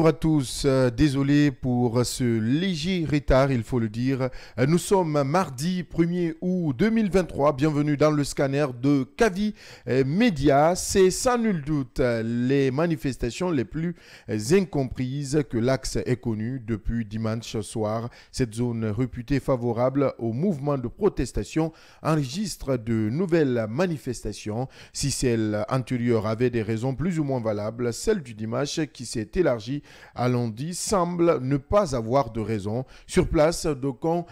Bonjour à tous, désolé pour ce léger retard, il faut le dire. Nous sommes mardi 1er août 2023, bienvenue dans le scanner de Kavi Média. C'est sans nul doute les manifestations les plus incomprises que l'Axe ait connues depuis dimanche soir. Cette zone réputée favorable au mouvement de protestation enregistre de nouvelles manifestations. Si celles antérieures avaient des raisons plus ou moins valables, celle du dimanche qui s'est élargie à lundi semble ne pas avoir de raison. Sur place, d'aucuns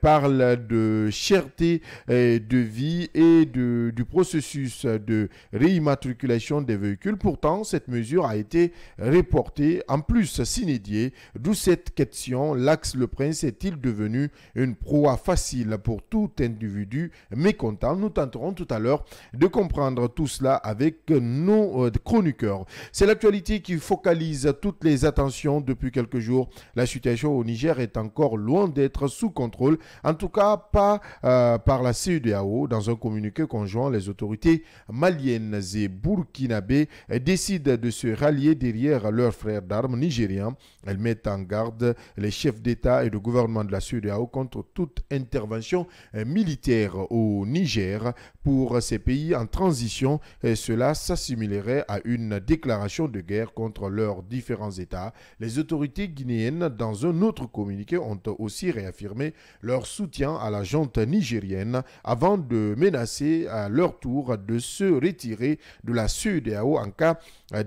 parlent de cherté de vie et du processus de réimmatriculation des véhicules. Pourtant, cette mesure a été reportée, en plus s'inédier. D'où cette question, l'Axe Le Prince est-il devenu une proie facile pour tout individu mécontent? Nous tenterons tout à l'heure de comprendre tout cela avec nos chroniqueurs. C'est l'actualité qui focalise toutes les attentions depuis quelques jours. La situation au Niger est encore loin d'être sous contrôle, en tout cas pas par la CEDEAO. Dans un communiqué conjoint, les autorités maliennes et burkinabées décident de se rallier derrière leurs frères d'armes nigériens. Elles mettent en garde les chefs d'État et de gouvernement de la CEDEAO contre toute intervention militaire au Niger. Pour ces pays en transition, cela s'assimilerait à une déclaration de guerre contre leurs différents États. Les autorités guinéennes, dans un autre communiqué, ont aussi réaffirmé leur soutien à la junte nigérienne avant de menacer à leur tour de se retirer de la CEDEAO en cas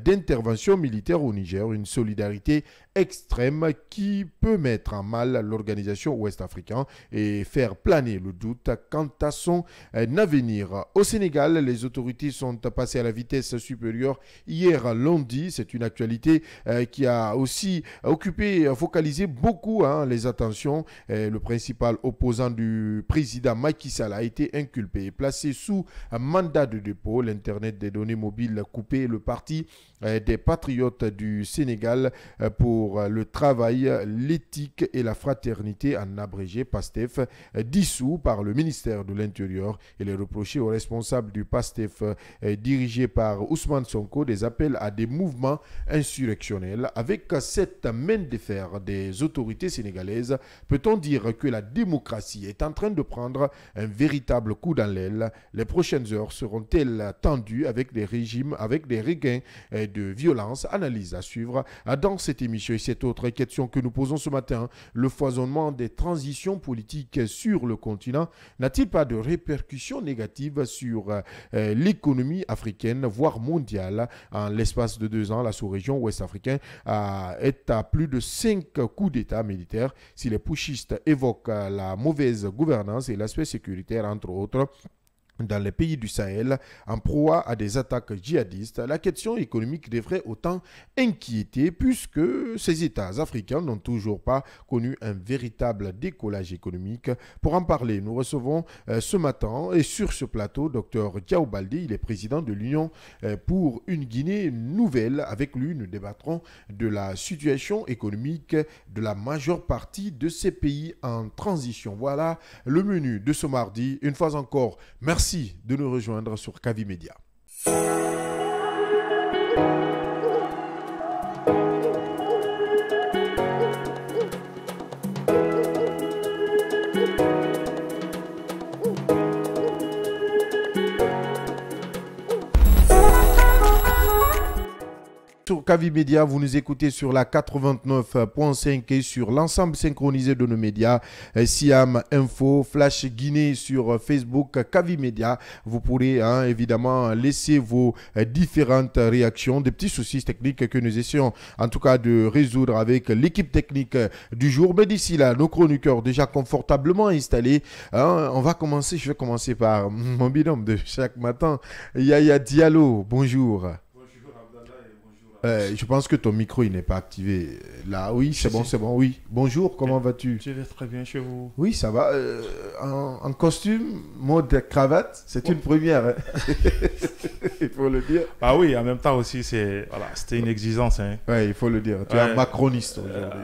d'intervention militaire au Niger. Une solidarité extrême qui peut mettre en mal l'organisation ouest-africaine et faire planer le doute quant à son avenir. Au Sénégal, les autorités sont passées à la vitesse supérieure hier lundi. C'est une actualité qui a aussi focalisé beaucoup les attentions. Le principal opposant du président Macky Sall a été inculpé et placé sous mandat de dépôt. L'Internet des données mobiles coupé. Le parti des patriotes du Sénégal pour le travail, l'éthique et la fraternité, en abrégé PASTEF, dissous par le ministère de l'Intérieur. Il est reproché aux responsables du PASTEF dirigé par Ousmane Sonko des appels à des mouvements insurrectionnels. Avec cette main de fer des autorités sénégalaises, peut-on dire que la démocratie est en train de prendre un véritable coup dans l'aile? Les prochaines heures seront-elles tendues avec des regains de violence? Analyse à suivre dans cette émission. Et cette autre question que nous posons ce matin, le foisonnement des transitions politiques sur le continent n'a-t-il pas de répercussions négatives sur l'économie africaine, voire mondiale? En l'espace de 2 ans, la sous-région ouest-africaine est à plus de 5 coups d'État militaires. Si les putschistes évoquent la mauvaise gouvernance et l'aspect sécuritaire, entre autres, dans les pays du Sahel, en proie à des attaques djihadistes, la question économique devrait autant inquiéter puisque ces États africains n'ont toujours pas connu un véritable décollage économique. Pour en parler, nous recevons ce matin et sur ce plateau Dr Diao Baldé, il est président de l'Union pour une Guinée nouvelle. Avec lui, nous débattrons de la situation économique de la majeure partie de ces pays en transition. Voilà le menu de ce mardi. Une fois encore, merci de nous rejoindre sur Kavi Média. Sur Kavi Média, vous nous écoutez sur la 89.5 et sur l'ensemble synchronisé de nos médias, Siam Info, Flash Guinée sur Facebook, Kavi Média. Vous pourrez évidemment laisser vos différentes réactions, des petits soucis techniques que nous essayons en tout cas de résoudre avec l'équipe technique du jour. Mais d'ici là, nos chroniqueurs déjà confortablement installés. Je vais commencer par mon binôme de chaque matin, Yaya Diallo. Bonjour. Je pense que ton micro il n'est pas activé. Là, oui, c'est bon, oui. Bonjour, comment vas-tu? Je vais très bien chez vous. Oui, ça va. En costume, mode cravate, c'est une première. Hein. Il faut le dire. Ah oui, en même temps aussi, c'était une exigence. Hein. Oui, il faut le dire. Tu es un macroniste aujourd'hui.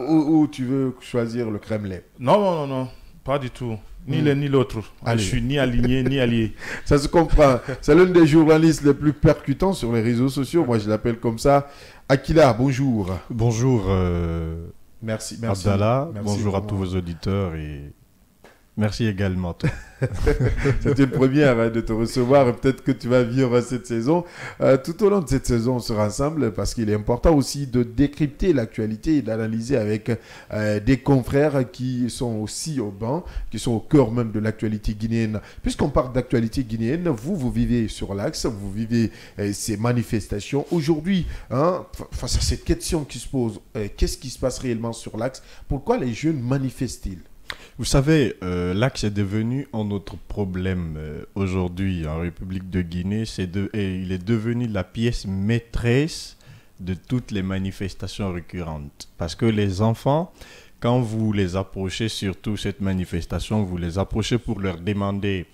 Ou tu veux choisir le Kremlin? Non, pas du tout. Ni l'un ni l'autre. Je suis ni aligné ni allié. Ça se comprend. C'est l'un des journalistes les plus percutants sur les réseaux sociaux. Moi, je l'appelle comme ça. Akila, bonjour. Bonjour, merci. Abdallah. Merci, bonjour à tous vos auditeurs et merci également. C'est une première de te recevoir. Peut-être que tu vas vivre cette saison. Tout au long de cette saison, on sera ensemble parce qu'il est important aussi de décrypter l'actualité et d'analyser avec des confrères qui sont aussi au banc, qui sont au cœur même de l'actualité guinéenne. Puisqu'on parle d'actualité guinéenne, vous vivez sur l'axe, vous vivez ces manifestations. Aujourd'hui, face à cette question qui se pose, qu'est-ce qui se passe réellement sur l'axe? Pourquoi les jeunes manifestent-ils? Vous savez, l'axe est devenu un autre problème aujourd'hui en République de Guinée. Et il est devenu la pièce maîtresse de toutes les manifestations récurrentes. Parce que les enfants, quand vous les approchez, surtout cette manifestation, vous les approchez pour leur demander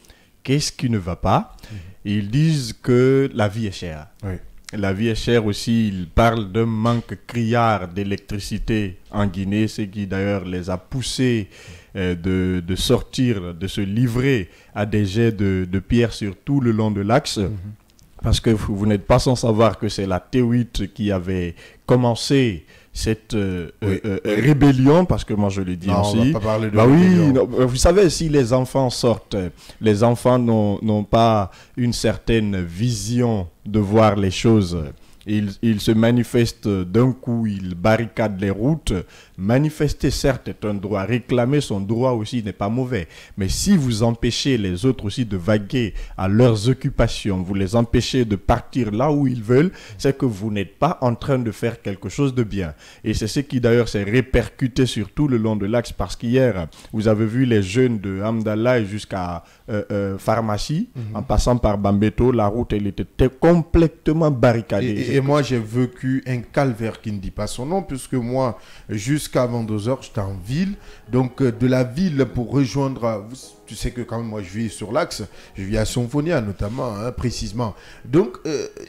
qu'est-ce qui ne va pas. Ils disent que la vie est chère. Oui. La vie est chère aussi, ils parlent d'un manque criard d'électricité en Guinée, ce qui d'ailleurs les a poussés de sortir, de se livrer à des jets de pierre sur tout le long de l'axe. Parce que vous n'êtes pas sans savoir que c'est la T8 qui avait commencé cette rébellion, parce que moi je le dis aussi. On va pas parler de rébellion. Oui, vous savez, si les enfants sortent, les enfants n'ont pas une certaine vision de voir les choses. Ils se manifestent d'un coup, ils barricadent les routes. Manifester, certes, est un droit. Réclamer son droit aussi n'est pas mauvais. Mais si vous empêchez les autres aussi de vaguer à leurs occupations, vous les empêchez de partir là où ils veulent, c'est que vous n'êtes pas en train de faire quelque chose de bien. Et c'est ce qui d'ailleurs s'est répercuté sur tout le long de l'axe, parce qu'hier, vous avez vu les jeunes de Hamdallah jusqu'à Pharmacie, en passant par Bambeto, la route elle était complètement barricadée. Et moi, j'ai vécu un calvaire qui ne dit pas son nom, puisque moi, jusqu'à 22h, j'étais en ville. Donc, de la ville pour rejoindre... Tu sais que quand même, moi, je vis sur l'axe. Je vis à Symphonia, notamment, précisément. Donc,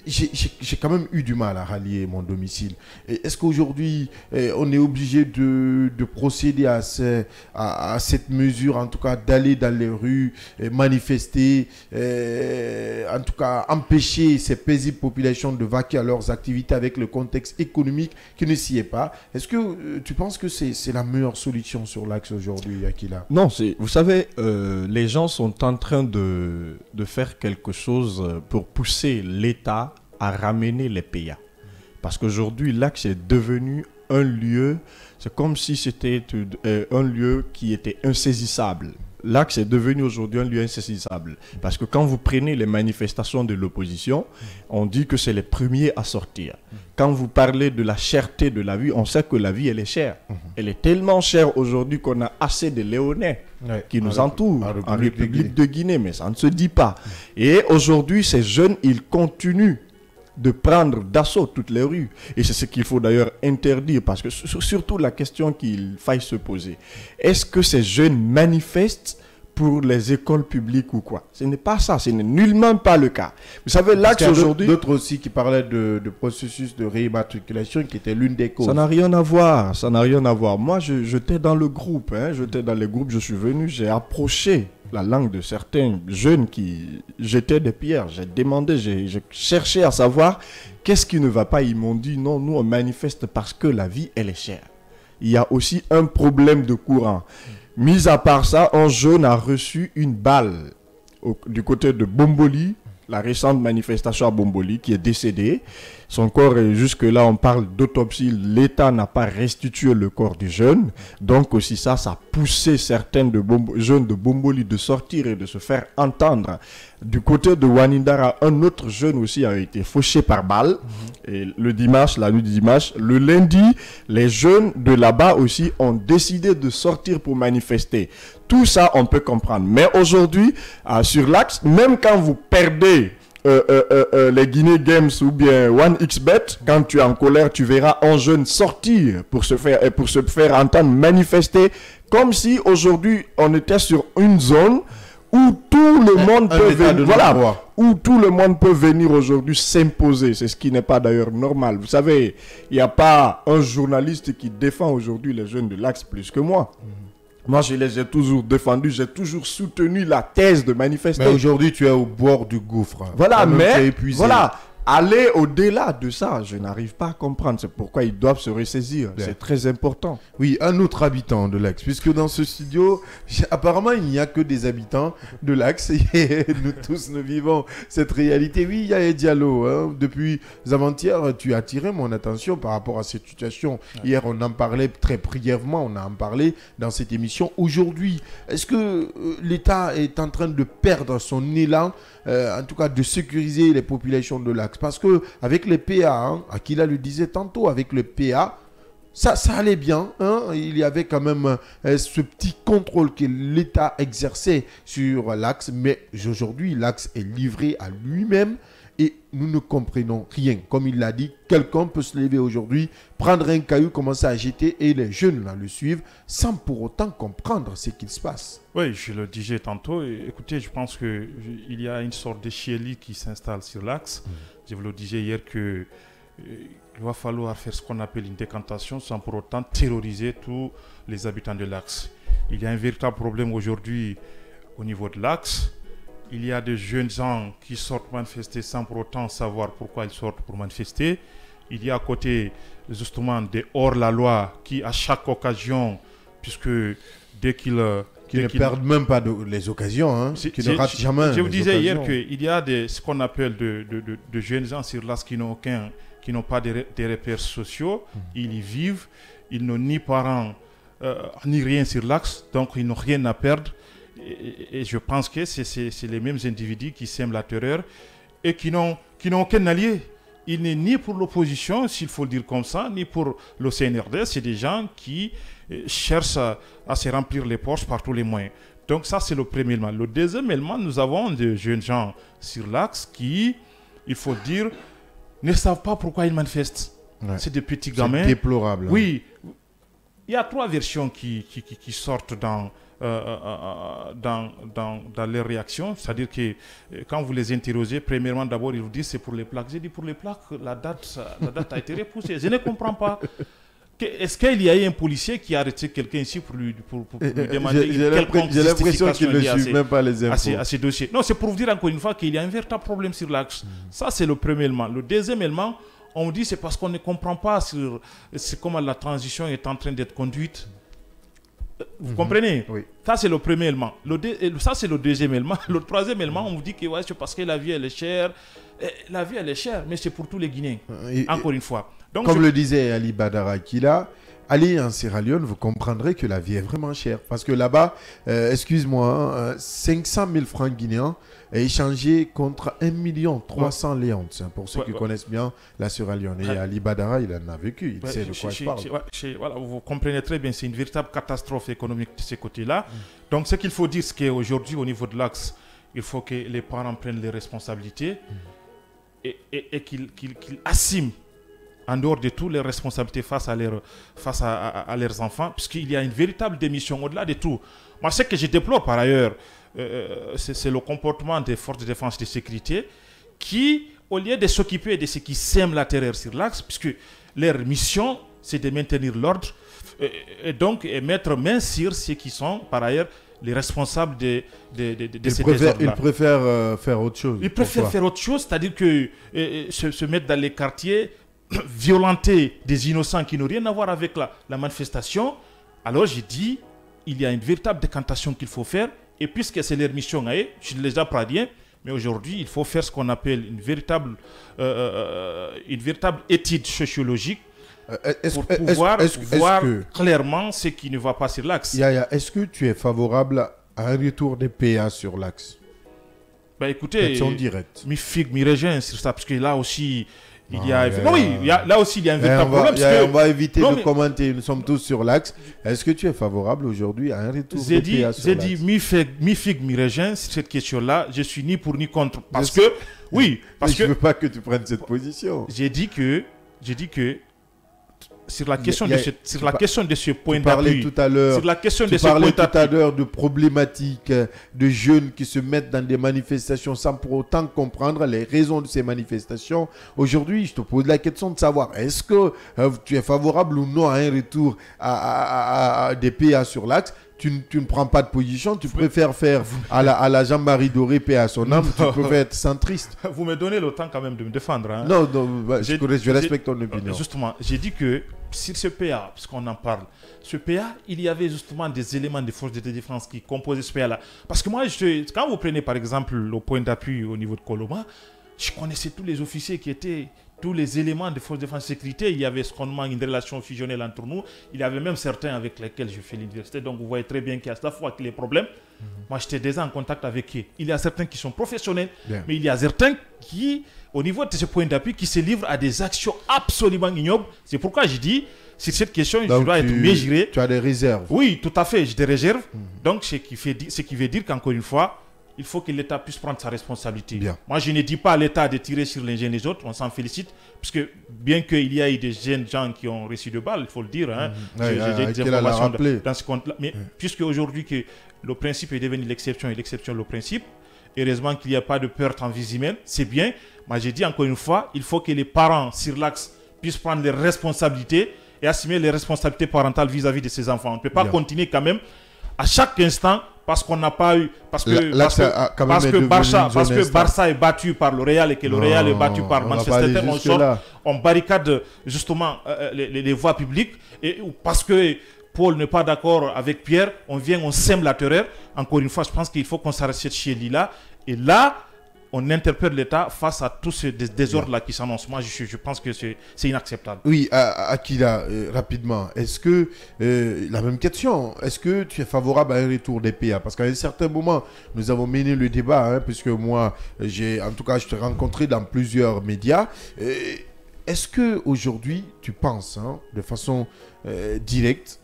j'ai quand même eu du mal à rallier mon domicile. Est-ce qu'aujourd'hui, on est obligé de procéder à cette mesure, en tout cas, d'aller dans les rues, manifester, en tout cas, empêcher ces paisibles populations de vaquer à leurs activités avec le contexte économique qui ne s'y est pas? Est-ce que tu penses que c'est la meilleure solution sur l'axe aujourd'hui, Akila? Non, vous savez... les gens sont en train de faire quelque chose pour pousser l'État à ramener les payas. Parce qu'aujourd'hui, l'axe est devenu un lieu, c'est comme si c'était un lieu qui était insaisissable. L'axe est devenu aujourd'hui un lieu insaisissable. Parce que quand vous prenez les manifestations de l'opposition, on dit que c'est les premiers à sortir. Quand vous parlez de la cherté de la vie, on sait que la vie, elle est chère. Elle est tellement chère aujourd'hui qu'on a assez de Léonais qui nous entourent en République de Guinée, mais ça ne se dit pas. Et aujourd'hui, ces jeunes, ils continuent de prendre d'assaut toutes les rues. Et c'est ce qu'il faut d'ailleurs interdire, parce que surtout la question qu'il faille se poser. Est-ce que ces jeunes manifestent pour les écoles publiques ou quoi? Ce n'est pas ça, ce n'est nullement pas le cas. Vous savez, l'axe aujourd'hui... D'autres aussi qui parlaient de processus de réimmatriculation qui était l'une des causes. Ça n'a rien à voir, ça n'a rien à voir. Moi, j'étais dans le groupe, j'étais dans les groupes, je suis venu, j'ai approché la langue de certains jeunes qui jetaient des pierres. J'ai demandé, j'ai cherché à savoir qu'est-ce qui ne va pas. Ils m'ont dit non, nous on manifeste parce que la vie elle est chère. Il y a aussi un problème de courant. Mis à part ça, un jeune a reçu une balle du côté de Bomboli, la récente manifestation à Bomboli, qui est décédé. Son corps, jusque-là, on parle d'autopsie. L'État n'a pas restitué le corps du jeune. Donc aussi ça a poussé certains jeunes de Bomboli de sortir et de se faire entendre. Du côté de Wanindara, un autre jeune aussi a été fauché par balle. Et le dimanche, la nuit du dimanche, le lundi, les jeunes de là-bas aussi ont décidé de sortir pour manifester. Tout ça, on peut comprendre. Mais aujourd'hui, sur l'axe, même quand vous perdez les Guinée Games ou bien 1xBet, quand tu es en colère, tu verras un jeune sortir pour se faire entendre, manifester, comme si aujourd'hui on était sur une zone où tout le monde peut venir, voilà, où tout le monde peut venir aujourd'hui s'imposer. C'est ce qui n'est pas d'ailleurs normal. Vous savez, il n'y a pas un journaliste qui défend aujourd'hui les jeunes de l'axe plus que moi. Moi, je les ai toujours défendus, j'ai toujours soutenu la thèse de manifester. Mais aujourd'hui, tu es au bord du gouffre. Voilà, mais épuisé. voilà, aller au-delà de ça, je n'arrive pas à comprendre. C'est pourquoi ils doivent se ressaisir. Bien. C'est très important. Oui, un autre habitant de l'Axe, puisque dans ce studio, apparemment, il n'y a que des habitants de l'Axe et nous tous, nous vivons cette réalité. Oui, il y a Diallo. Hein. Depuis avant-hier, tu as attiré mon attention par rapport à cette situation. Ouais. Hier, on en parlait très brièvement, on en parlé dans cette émission. Aujourd'hui, est-ce que l'État est en train de perdre son élan, en tout cas de sécuriser les populations de l'Axe? Parce que avec les PA, hein, Akila le disait tantôt, avec le PA, ça allait bien. Hein? Il y avait quand même ce petit contrôle que l'État exerçait sur l'Axe. Mais aujourd'hui, l'Axe est livré à lui-même et nous ne comprenons rien. Comme il l'a dit, quelqu'un peut se lever aujourd'hui, prendre un caillou, commencer à jeter et les jeunes là, le suivent sans pour autant comprendre ce qu'il se passe. Oui, je le disais tantôt. Écoutez, je pense qu'il y a une sorte de chiélie qui s'installe sur l'Axe. Je vous le disais hier que il va falloir faire ce qu'on appelle une décantation sans pour autant terroriser tous les habitants de l'Axe. Il y a un véritable problème aujourd'hui au niveau de l'Axe. Il y a des jeunes gens qui sortent manifester sans pour autant savoir pourquoi ils sortent pour manifester. Il y a à côté justement des hors-la-loi qui à chaque occasion, puisque dès qu'ils ne perdent même pas les occasions, hein, qui ne ratent jamais. Je vous disais hier qu'il y a ce qu'on appelle de jeunes gens sur l'Axe qui n'ont pas des repères sociaux. Ils y vivent, ils n'ont ni parents ni rien sur l'Axe, donc ils n'ont rien à perdre. Et je pense que c'est les mêmes individus qui sèment la terreur et qui n'ont aucun allié. Il n'est ni pour l'opposition, s'il faut le dire comme ça, ni pour le CNRD. C'est des gens qui cherchent à se remplir les poches par tous les moyens. Donc ça, c'est le premier élément. Le deuxième élément, nous avons des jeunes gens sur l'Axe qui, il faut dire, ne savent pas pourquoi ils manifestent. Ouais. C'est des petits gamins. C'est déplorable. Oui. Il y a 3 versions qui sortent dans leurs réactions. C'est-à-dire que quand vous les interrogez, premièrement, d'abord, ils vous disent c'est pour les plaques. J'ai dit pour les plaques, la date a été repoussée. Je ne comprends pas. Est-ce qu'il y a eu un policier qui a arrêté quelqu'un ici pour lui demander J'ai l'impression qu'il ne suit même pas les infos à ces dossiers. Non, c'est pour vous dire encore une fois qu'il y a un véritable problème sur l'Axe. Ça, c'est le premier élément. Le deuxième élément, on dit c'est parce qu'on ne comprend pas comment la transition est en train d'être conduite. Vous comprenez? Oui. Ça, c'est le premier élément. Ça, c'est le deuxième élément. Le troisième élément, on vous dit que ouais, c'est parce que la vie, elle est chère. La vie, elle est chère, mais c'est pour tous les Guinéens. Encore une fois. Donc, comme le disait Ali Badara Akila, allez en Sierra Leone, vous comprendrez que la vie est vraiment chère. Parce que là-bas, excuse-moi, 500 000 francs guinéens est échangé contre 1 300 000 léons. Pour ceux qui connaissent bien la Sierra Leone. Et Ali Badara, il en a vécu, il sait de quoi je parle. Voilà, vous comprenez très bien, c'est une véritable catastrophe économique de ce côté-là. Donc ce qu'il faut dire, c'est qu'aujourd'hui, au niveau de l'Axe, il faut que les parents prennent les responsabilités et qu'ils assument en dehors de toutes les responsabilités face à leurs enfants, puisqu'il y a une véritable démission au-delà de tout. Moi, ce que je déplore par ailleurs, c'est le comportement des forces de défense et de sécurité qui, au lieu de s'occuper de ce qui sème la terreur sur l'Axe, puisque leur mission, c'est de maintenir l'ordre, et donc mettre main sur ceux qui sont, par ailleurs, les responsables de ces désordres-là. Ils préfèrent faire autre chose. Ils préfèrent faire autre chose, c'est-à-dire que se mettre dans les quartiers, violenter des innocents qui n'ont rien à voir avec la manifestation. Alors j'ai dit, il y a une véritable décantation qu'il faut faire, et puisque c'est leur mission, je ne les apprends rien, mais aujourd'hui il faut faire ce qu'on appelle une véritable étude sociologique pour pouvoir voir clairement ce qui ne va pas sur l'Axe. Est-ce que tu es favorable à un retour des PA sur l'Axe? Écoutez, mi figue, mi régin sur ça, parce que là aussi, là aussi, il y a un véritable problème. On va éviter de commenter, nous sommes tous sur l'Axe. Est-ce que tu es favorable aujourd'hui à un retour des PA sur l'Axe? J'ai dit mi figue, mi régin sur cette question-là. Je suis ni pour ni contre. Parce que je ne veux pas que tu prennes cette position. J'ai dit que sur la question de ce point d'appui, tu parlais tout à l'heure de problématiques de jeunes qui se mettent dans des manifestations sans pour autant comprendre les raisons de ces manifestations. Aujourd'hui, je te pose la question de savoir, est-ce que tu es favorable ou non à un retour à des PA sur l'Axe? tu ne prends pas de position, tu préfères faire à la Jean-Marie Doré, paix à son âme, tu préfères être centriste. Vous me donnez le temps quand même de me défendre. Hein. Non, je respecte ton opinion. Justement, j'ai dit que sur ce PA, puisqu'on en parle, ce PA, il y avait justement des éléments des forces de défense qui composaient ce PA-là. Parce que moi, quand vous prenez par exemple le point d'appui au niveau de Coloma, je connaissais tous les officiers qui étaient, tous les éléments des forces de défense et sécurité. Il y avait ce qu'on demande une relation fusionnelle entre nous. Il y avait même certains avec lesquels je fais l'université. Donc vous voyez très bien qu'à chaque fois qu'il y a des problèmes, moi j'étais déjà en contact avec eux. Il y a certains qui sont professionnels, mais il y a certains qui, au niveau de ce point d'appui, qui se livrent à des actions absolument ignobles. C'est pourquoi je dis, sur cette question, donc je dois être mesuré. Tu as des réserves. Oui, tout à fait, j'ai des réserves. Donc ce qui veut dire qu'encore une fois, il faut que l'État puisse prendre sa responsabilité. Bien. Moi, je ne dis pas à l'État de tirer sur les uns les autres, on s'en félicite, parce que bien qu'il y ait des jeunes gens qui ont reçu de balles, il faut le dire, hein, j'ai des informations dans ce compte-là. Mais puisque aujourd'hui que le principe est devenu l'exception et l'exception le principe, heureusement qu'il n'y a pas de peur en vie humaine, c'est bien. Moi, j'ai dit encore une fois, il faut que les parents sur l'axe puissent prendre les responsabilités et assumer les responsabilités parentales vis-à-vis de ces enfants. On ne peut pas continuer quand même à chaque instant parce qu'on n'a pas eu... Parce que Barça est battu par le Real et que le Real est battu par Manchester United, on barricade justement les voies publiques. Et parce que Paul n'est pas d'accord avec Pierre, on sème la terreur. Encore une fois, je pense qu'il faut qu'on s'arrête cette chienlit-là. Et là, on interpelle l'État face à tous ces désordres-là qui s'annoncent. Moi, je pense que c'est inacceptable. Oui, Akila, rapidement, est-ce que, la même question, est-ce que tu es favorable à un retour des PA? Parce qu'à un certain moment, nous avons mené le débat, hein, puisque moi, en tout cas, je t'ai rencontré dans plusieurs médias. Est-ce qu'aujourd'hui, tu penses, hein, de façon directe,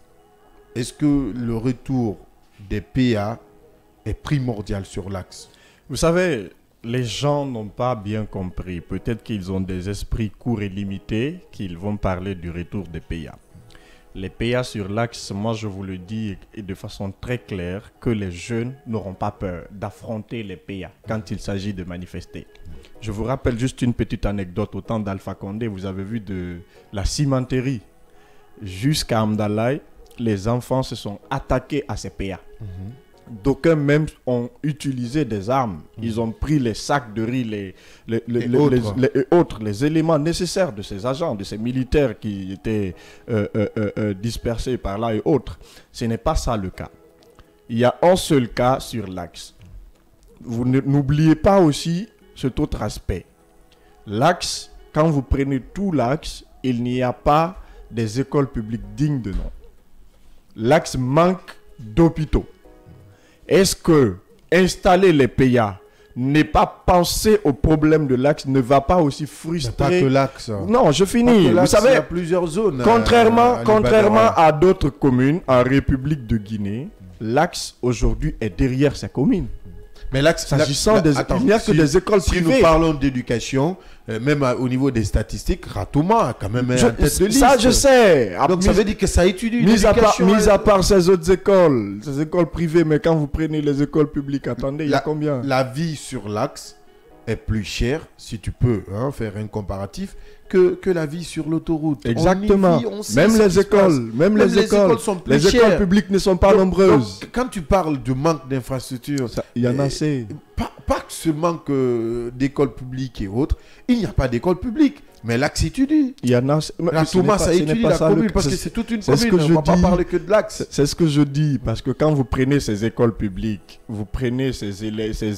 est-ce que le retour des PA est primordial sur l'axe? Vous savez, les gens n'ont pas bien compris. Peut-être qu'ils ont des esprits courts et limités qu'ils vont parler du retour des PA. Les PA sur l'axe, moi je vous le dis de façon très claire, que les jeunes n'auront pas peur d'affronter les PA quand il s'agit de manifester. Je vous rappelle juste une petite anecdote. Au temps d'Alpha Condé, vous avez vu de la cimenterie jusqu'à Amdalaï, les enfants se sont attaqués à ces PA. D'aucuns même ont utilisé des armes. Ils ont pris les sacs de riz, les éléments nécessaires de ces agents, de ces militaires qui étaient dispersés par là et autres. Ce n'est pas ça le cas. Il y a un seul cas sur l'axe. Vous n'oubliez pas aussi cet autre aspect. L'axe, quand vous prenez tout l'axe, il n'y a pas des écoles publiques dignes de nom. L'axe manque d'hôpitaux. Est-ce que installer les PA n'est pas penser au problème de l'axe, ne va pas aussi frustrer... Pas que l'axe. Non, je finis. Vous savez, il y a plusieurs zones. Contrairement à d'autres communes en République de Guinée, l'axe aujourd'hui est derrière ces communes. Mais l'axe, s'agissant des... il n'y a que des écoles privées. Si nous parlons d'éducation, même au niveau des statistiques, Ratouma a quand même un tête de liste. Ça, je sais. Donc ça veut dire que ça étudie mis à part ces autres écoles, ces écoles privées, mais quand vous prenez les écoles publiques, attendez, il y a combien? La vie sur l'axe est plus chère, si tu peux faire un comparatif, que la vie sur l'autoroute. Exactement. Même les écoles sont plus chères. Les écoles publiques ne sont pas nombreuses. Donc, quand tu parles de manque d'infrastructures, il y en a assez. Pas que ce manque d'écoles publiques et autres, il n'y a pas d'école publique. Mais l'axe étudie. Il y en a. Thomas, ça étudie la commune parce que c'est toute une commune. On ne va pas parler que de l'axe. C'est ce que je dis. Parce que quand vous prenez ces écoles publiques, vous prenez ces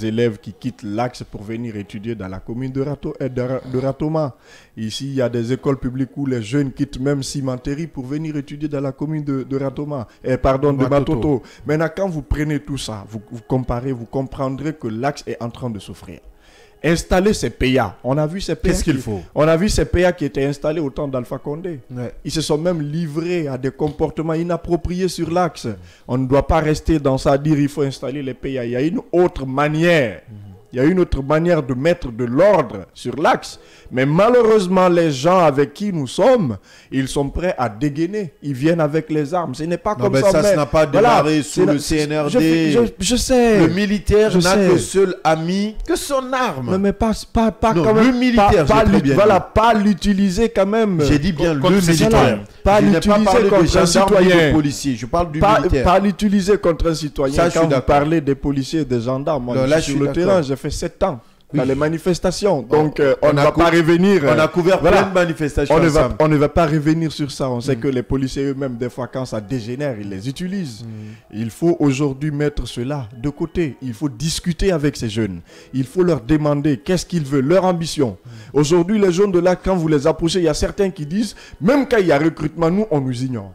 élèves qui quittent l'axe pour venir étudier dans la commune de Ratoma. Ici, il y a des écoles publiques où les jeunes quittent même Cimenterie pour venir étudier dans la commune de Ratoma. De Matoto. Maintenant, quand vous prenez tout ça, vous comparez, vous comprendrez que l'axe est en train de souffrir. Installer ces PA. On a vu ces PA. Qu'est-ce qu'il faut? On a vu ces PA qui étaient installés au temps d'Alpha Condé. Ouais. Ils se sont même livrés à des comportements inappropriés sur l'axe. On ne doit pas rester dans ça, dire il faut installer les PA. Il y a une autre manière Il y a une autre manière de mettre de l'ordre sur l'axe. Mais malheureusement, les gens avec qui nous sommes, ils sont prêts à dégainer. Ils viennent avec les armes. Ce n'est pas Non, comme ça. Ça n'a pas démarré sous le CNRD. Je sais. Le militaire n'a que seul ami que son arme. Non, mais pas non, quand même. le militaire, pas l'utiliser quand même. J'ai dit bien contre le ses militaire. citoyens. Pas Je n'ai pas l'utiliser parlé de contre un gendarme ni de citoyen. policier. Je parle du militaire. Pas l'utiliser contre un citoyen. Ça, je suis Quand vous d'accord. parlez des policiers et des gendarmes, moi, Non, je là, suis je sur suis le terrain, d'accord. j'ai fait 7 ans dans les manifestations. Donc, on on ne a va pas revenir. On a couvert voilà. plein de manifestations ensemble. On ne va pas revenir sur ça. On sait que les policiers eux-mêmes, des fois, quand ça dégénère, ils les utilisent. Il faut aujourd'hui mettre cela de côté. Il faut discuter avec ces jeunes. Il faut leur demander qu'est-ce qu'ils veulent, leur ambition. Aujourd'hui, les jeunes de là, quand vous les approchez, il y a certains qui disent, même quand il y a recrutement, nous, on nous ignore.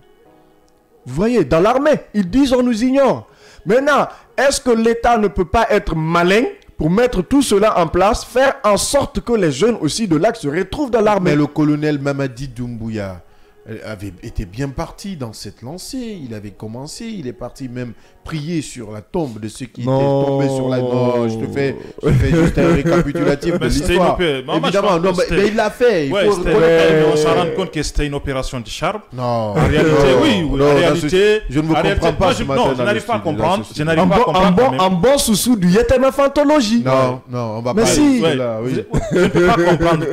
Vous voyez, dans l'armée, ils disent on nous ignore. Maintenant, est-ce que l'État ne peut pas être malin pour mettre tout cela en place, faire en sorte que les jeunes aussi de l'Axe se retrouvent dans l'armée? Mais le colonel Mamadi Doumbouya avait été bien parti dans cette lancée. Il avait commencé, il est parti même prier sur la tombe de ceux qui étaient tombés sur la... Non, je te fais juste un récapitulatif de l'histoire. Évidemment, non, mais il l'a fait. Il faut on s'en rend compte que c'était une opération de charme. Non. En réalité, oui. En réalité, je ne vous comprends pas ce matin. Non, je n'arrive pas à comprendre. Je n'arrive pas à comprendre. Un bon sous-sous du yéténophantologie. Non, on va pas aller si. là. Oui. Je ne peux pas comprendre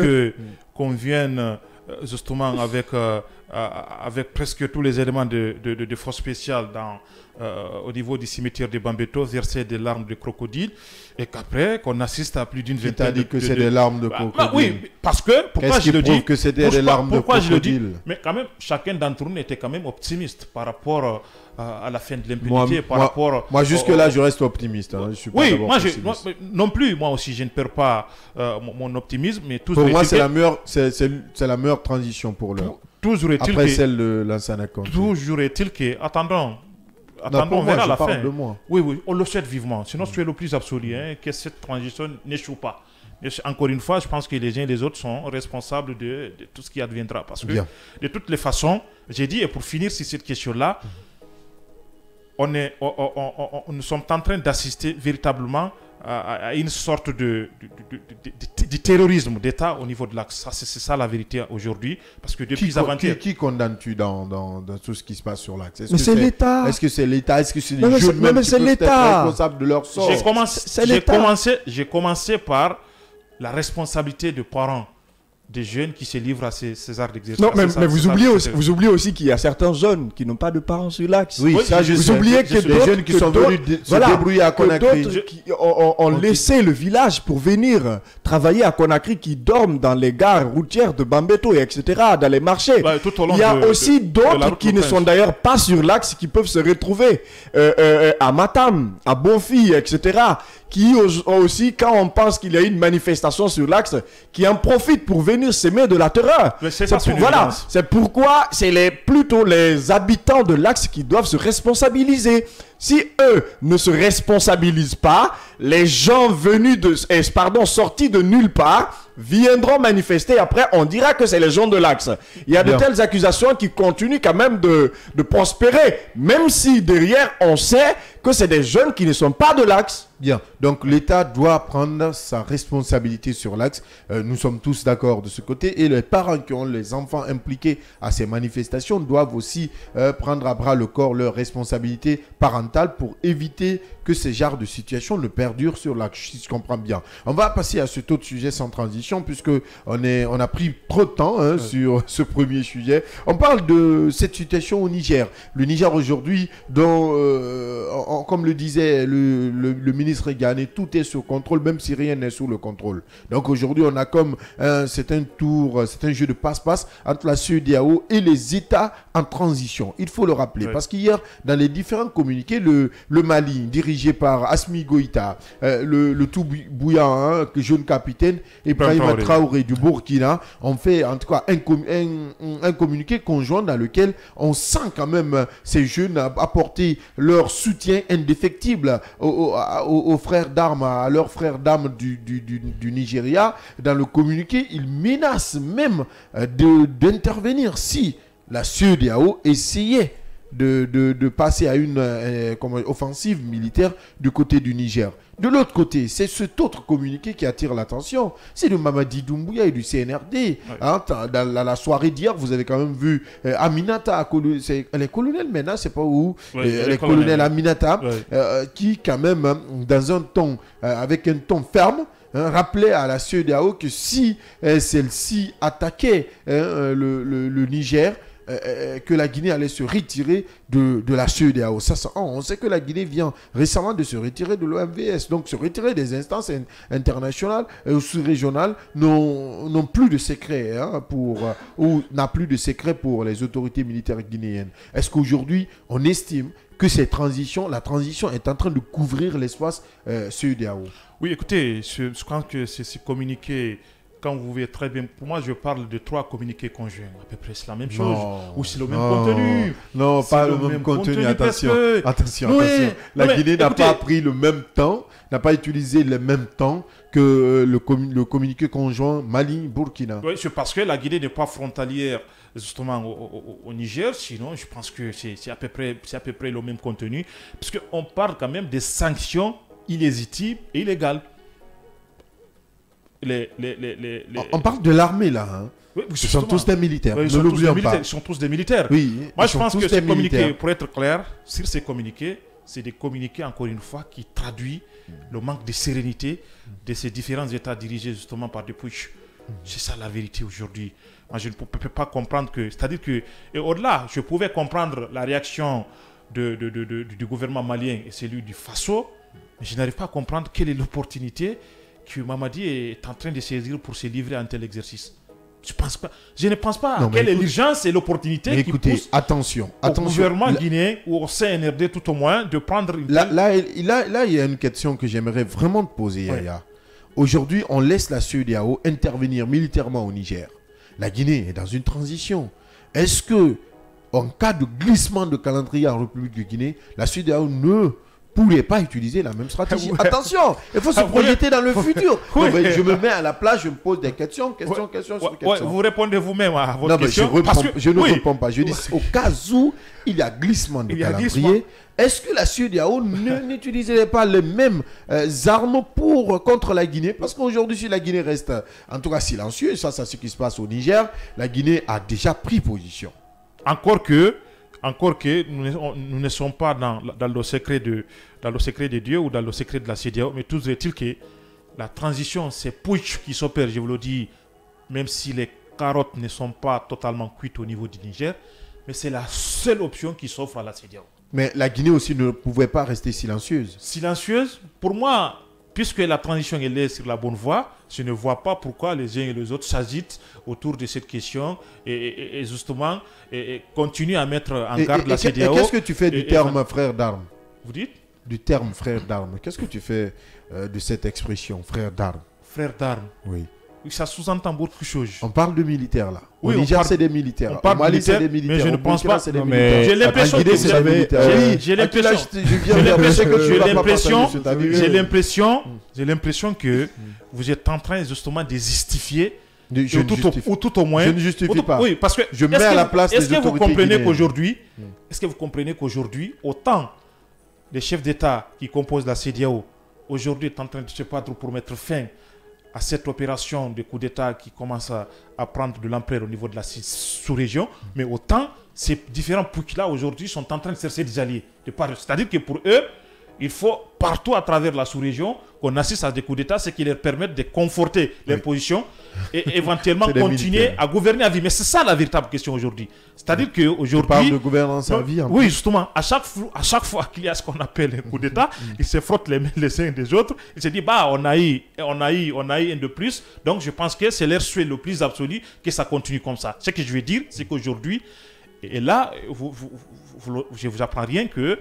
qu'on vienne justement avec presque tous les éléments de force spéciale au niveau du cimetière de Bambeto, verser des larmes de crocodile, et qu'après, qu'on assiste à plus d'une vingtaine Qui t'a dit que c'est des larmes de crocodile? Oui, parce que, pourquoi je le dis que c'était des larmes de crocodile? Pourquoi je le dis? Mais quand même, chacun d'entre nous était quand même optimiste par rapport à la fin de l'impunité, moi jusque-là, je reste optimiste. Hein. Je suis pas non plus, moi aussi, je ne perds pas mon optimisme, mais pour moi, c'est la meilleure transition pour l'heure. Après celle de l'ancien compte. Toujours est-il que, attendons, on verra la fin. De moi. Oui, on le souhaite vivement. Sinon, tu es le plus absolu, hein, que cette transition n'échoue pas. Mais encore une fois, je pense que les uns et les autres sont responsables de tout ce qui adviendra. Parce que, de toutes les façons, j'ai dit, et pour finir sur cette question-là, nous sommes en train d'assister véritablement à une sorte de terrorisme d'État au niveau de l'Axe. C'est ça la vérité aujourd'hui. Parce que depuis avant-hier... Qui condamnes-tu dans tout ce qui se passe sur l'Axe? Mais c'est l'État. Est-ce que c'est l'État? Est-ce que c'est les jeunes même qui peuvent être responsables de leur sort? J'ai commencé par la responsabilité des parents des jeunes qui se livrent à ces arts d'exercice. Non, mais vous oubliez aussi qu'il y a certains jeunes qui n'ont pas de parents sur l'Axe. Oui, ça je sais. Vous oubliez que des jeunes qui sont venus se débrouiller à Conakry. D'autres qui ont laissé le village pour venir travailler à Conakry, qui dorment dans les gares routières de Bambeto, etc., dans les marchés. Il y a aussi d'autres qui ne sont d'ailleurs pas sur l'Axe, qui peuvent se retrouver à Matam, à Bonfils, etc., qui aussi, quand on pense qu'il y a une manifestation sur l'Axe, qui en profitent pour venir s'aimer de la terreur. C'est pourquoi c'est plutôt les habitants de l'Axe qui doivent se responsabiliser. Si eux ne se responsabilisent pas, les gens sortis de nulle part viendront manifester. Après, on dira que c'est les gens de l'Axe. Il y a de telles accusations qui continuent quand même de prospérer, même si derrière, on sait que c'est des jeunes qui ne sont pas de l'Axe. Bien, donc l'État doit prendre sa responsabilité sur l'Axe. Nous sommes tous d'accord de ce côté. Et les parents qui ont les enfants impliqués à ces manifestations doivent aussi prendre à bras le corps leur responsabilité parentale pour éviter que ces genres de situations ne perdurent sur l'Axe, si je comprends bien. On va passer à cet autre sujet sans transition, puisque on a pris trop de temps sur ce premier sujet. On parle de cette situation au Niger. Le Niger aujourd'hui, dont, comme le disait le ministre Ghané, tout est sous contrôle, même si rien n'est sous le contrôle. Donc aujourd'hui, on a comme c'est un jeu de passe-passe entre la CEDEAO et les États en transition. Il faut le rappeler, parce qu'hier, dans les différents communiqués, le Mali, dirigé par Assimi Goïta, le tout bouillant, jeune capitaine, et Ibrahima Traoré du Burkina, ont fait en tout cas un communiqué conjoint dans lequel on sent quand même ces jeunes apporter leur soutien indéfectible aux frères d'armes, à leurs frères d'armes du Nigeria. Dans le communiqué, ils menacent même d'intervenir si la CEDEAO essayait de passer à une offensive militaire du côté du Niger. De l'autre côté, c'est cet autre communiqué qui attire l'attention. C'est de Mamadi Doumbouya et du CNRD. Ouais. Hein, dans la soirée d'hier, vous avez quand même vu Aminata, elle est colonelle maintenant, c'est pas où. Ouais, elle est colonelle Aminata, qui quand même, dans un ton, avec un ton ferme, rappelait à la CEDEAO que si celle-ci attaquait le Niger, que la Guinée allait se retirer de la CEDEAO. On sait que la Guinée vient récemment de se retirer de l'OMVS. Donc se retirer des instances internationales ou sous-régionales n'ont plus de secret ou n'a plus de secret pour les autorités militaires guinéennes. Est-ce qu'aujourd'hui, on estime que la transition est en train de couvrir l'espace CEDEAO? Oui, écoutez, je crois que c'est communiqué. Quand vous voyez très bien, pour moi, je parle de 3 communiqués conjoints. À peu près, c'est la même chose. Ou c'est le même contenu. Non, pas le même contenu. Attention. La Guinée n'a pas pris le même temps, n'a pas utilisé le même temps que le communiqué conjoint Mali-Burkina. Oui, c'est parce que la Guinée n'est pas frontalière justement au Niger. Sinon, je pense que c'est à peu près le même contenu. Parce qu'on parle quand même des sanctions illégitimes et illégales. On parle de l'armée là. Hein. Oui, ce sont tous des militaires. Oui, ne l'oublions pas. Ils sont tous des militaires. Oui, moi, je pense que ces communiqués, pour être clair, sur ces communiqués, c'est des communiqués, encore une fois, qui traduisent le manque de sérénité de ces différents États dirigés justement par des putsch. C'est ça la vérité aujourd'hui. Moi, je ne peux pas comprendre que... C'est-à-dire que, et au-delà, je pouvais comprendre la réaction du gouvernement malien et celui du Faso, mais je n'arrive pas à comprendre quelle est l'opportunité que Mamadi est en train de saisir pour se livrer à un tel exercice. Je ne pense pas quelle est l'urgence et l'opportunité qui pousse au gouvernement guinéen ou au CNRD tout au moins de prendre une... Là, il y a une question que j'aimerais vraiment te poser, Yaya. Aujourd'hui, on laisse la CEDEAO intervenir militairement au Niger. La Guinée est dans une transition. Est-ce que, en cas de glissement de calendrier en République de Guinée, la CEDEAO ne pourrait pas utiliser la même stratégie? Attention, il faut se projeter dans le futur. Non, je me mets à la place, je me pose des questions. Vous répondez vous-même à votre question. Je ne réponds pas. Je dis, au cas où il y a glissement de calendrier, est-ce que la CEDEAO n'utiliserait pas les mêmes armes contre la Guinée? Parce qu'aujourd'hui, si la Guinée reste en tout cas silencieuse, ça c'est ce qui se passe au Niger, la Guinée a déjà pris position. Encore que nous ne sommes pas dans le secret de Dieu ou dans le secret de la CEDEAO, mais toujours est-il que la transition, c'est putsch qui s'opère, je vous le dis, même si les carottes ne sont pas totalement cuites au niveau du Niger, mais c'est la seule option qui s'offre à la CEDEAO. Mais la Guinée aussi ne pouvait pas rester silencieuse. Silencieuse, pour moi, puisque la transition elle est sur la bonne voie, je ne vois pas pourquoi les uns et les autres s'agitent autour de cette question et justement continuent à mettre en garde la CEDEAO. Qu'est-ce que tu fais du terme frère d'armes? Vous dites? Du terme frère d'armes. Qu'est-ce que tu fais de cette expression frère d'armes? Frère d'armes. Oui. Ça sous-entend beaucoup de choses. On parle de militaires là. Au Niger, c'est des militaires. Au Mali, c'est des militaires. Mais je ne pense pas. J'ai l'impression que c'est des militaires. J'ai l'impression que vous êtes en train justement de justifier. Ou tout au moins. Je ne justifie pas. Oui, parce que je mets à la place des autorités guinéennes. Est-ce que vous comprenez qu'aujourd'hui, autant les chefs d'État qui composent la CEDEAO aujourd'hui est en train de se battre pour mettre fin à cette opération de coup d'État qui commence à prendre de l'ampleur au niveau de la sous-région, mais autant ces différents poucs-là aujourd'hui sont en train de chercher des alliés. C'est-à-dire que pour eux, il faut partout à travers la sous-région qu'on assiste à des coups d'État, ce qui leur permet de conforter leur position et éventuellement continuer à gouverner à vie. Mais c'est ça la véritable question aujourd'hui. C'est-à-dire qu'aujourd'hui... Tu parles de gouvernance à vie. Oui, justement. À chaque fois qu'il y a ce qu'on appelle un coup d'État, ils se frottent les mains les uns des autres. Ils se disent, on a eu un de plus. Donc je pense que c'est leur souhait le plus absolu que ça continue comme ça. Ce que je veux dire, c'est qu'aujourd'hui, et là, je ne vous apprends rien que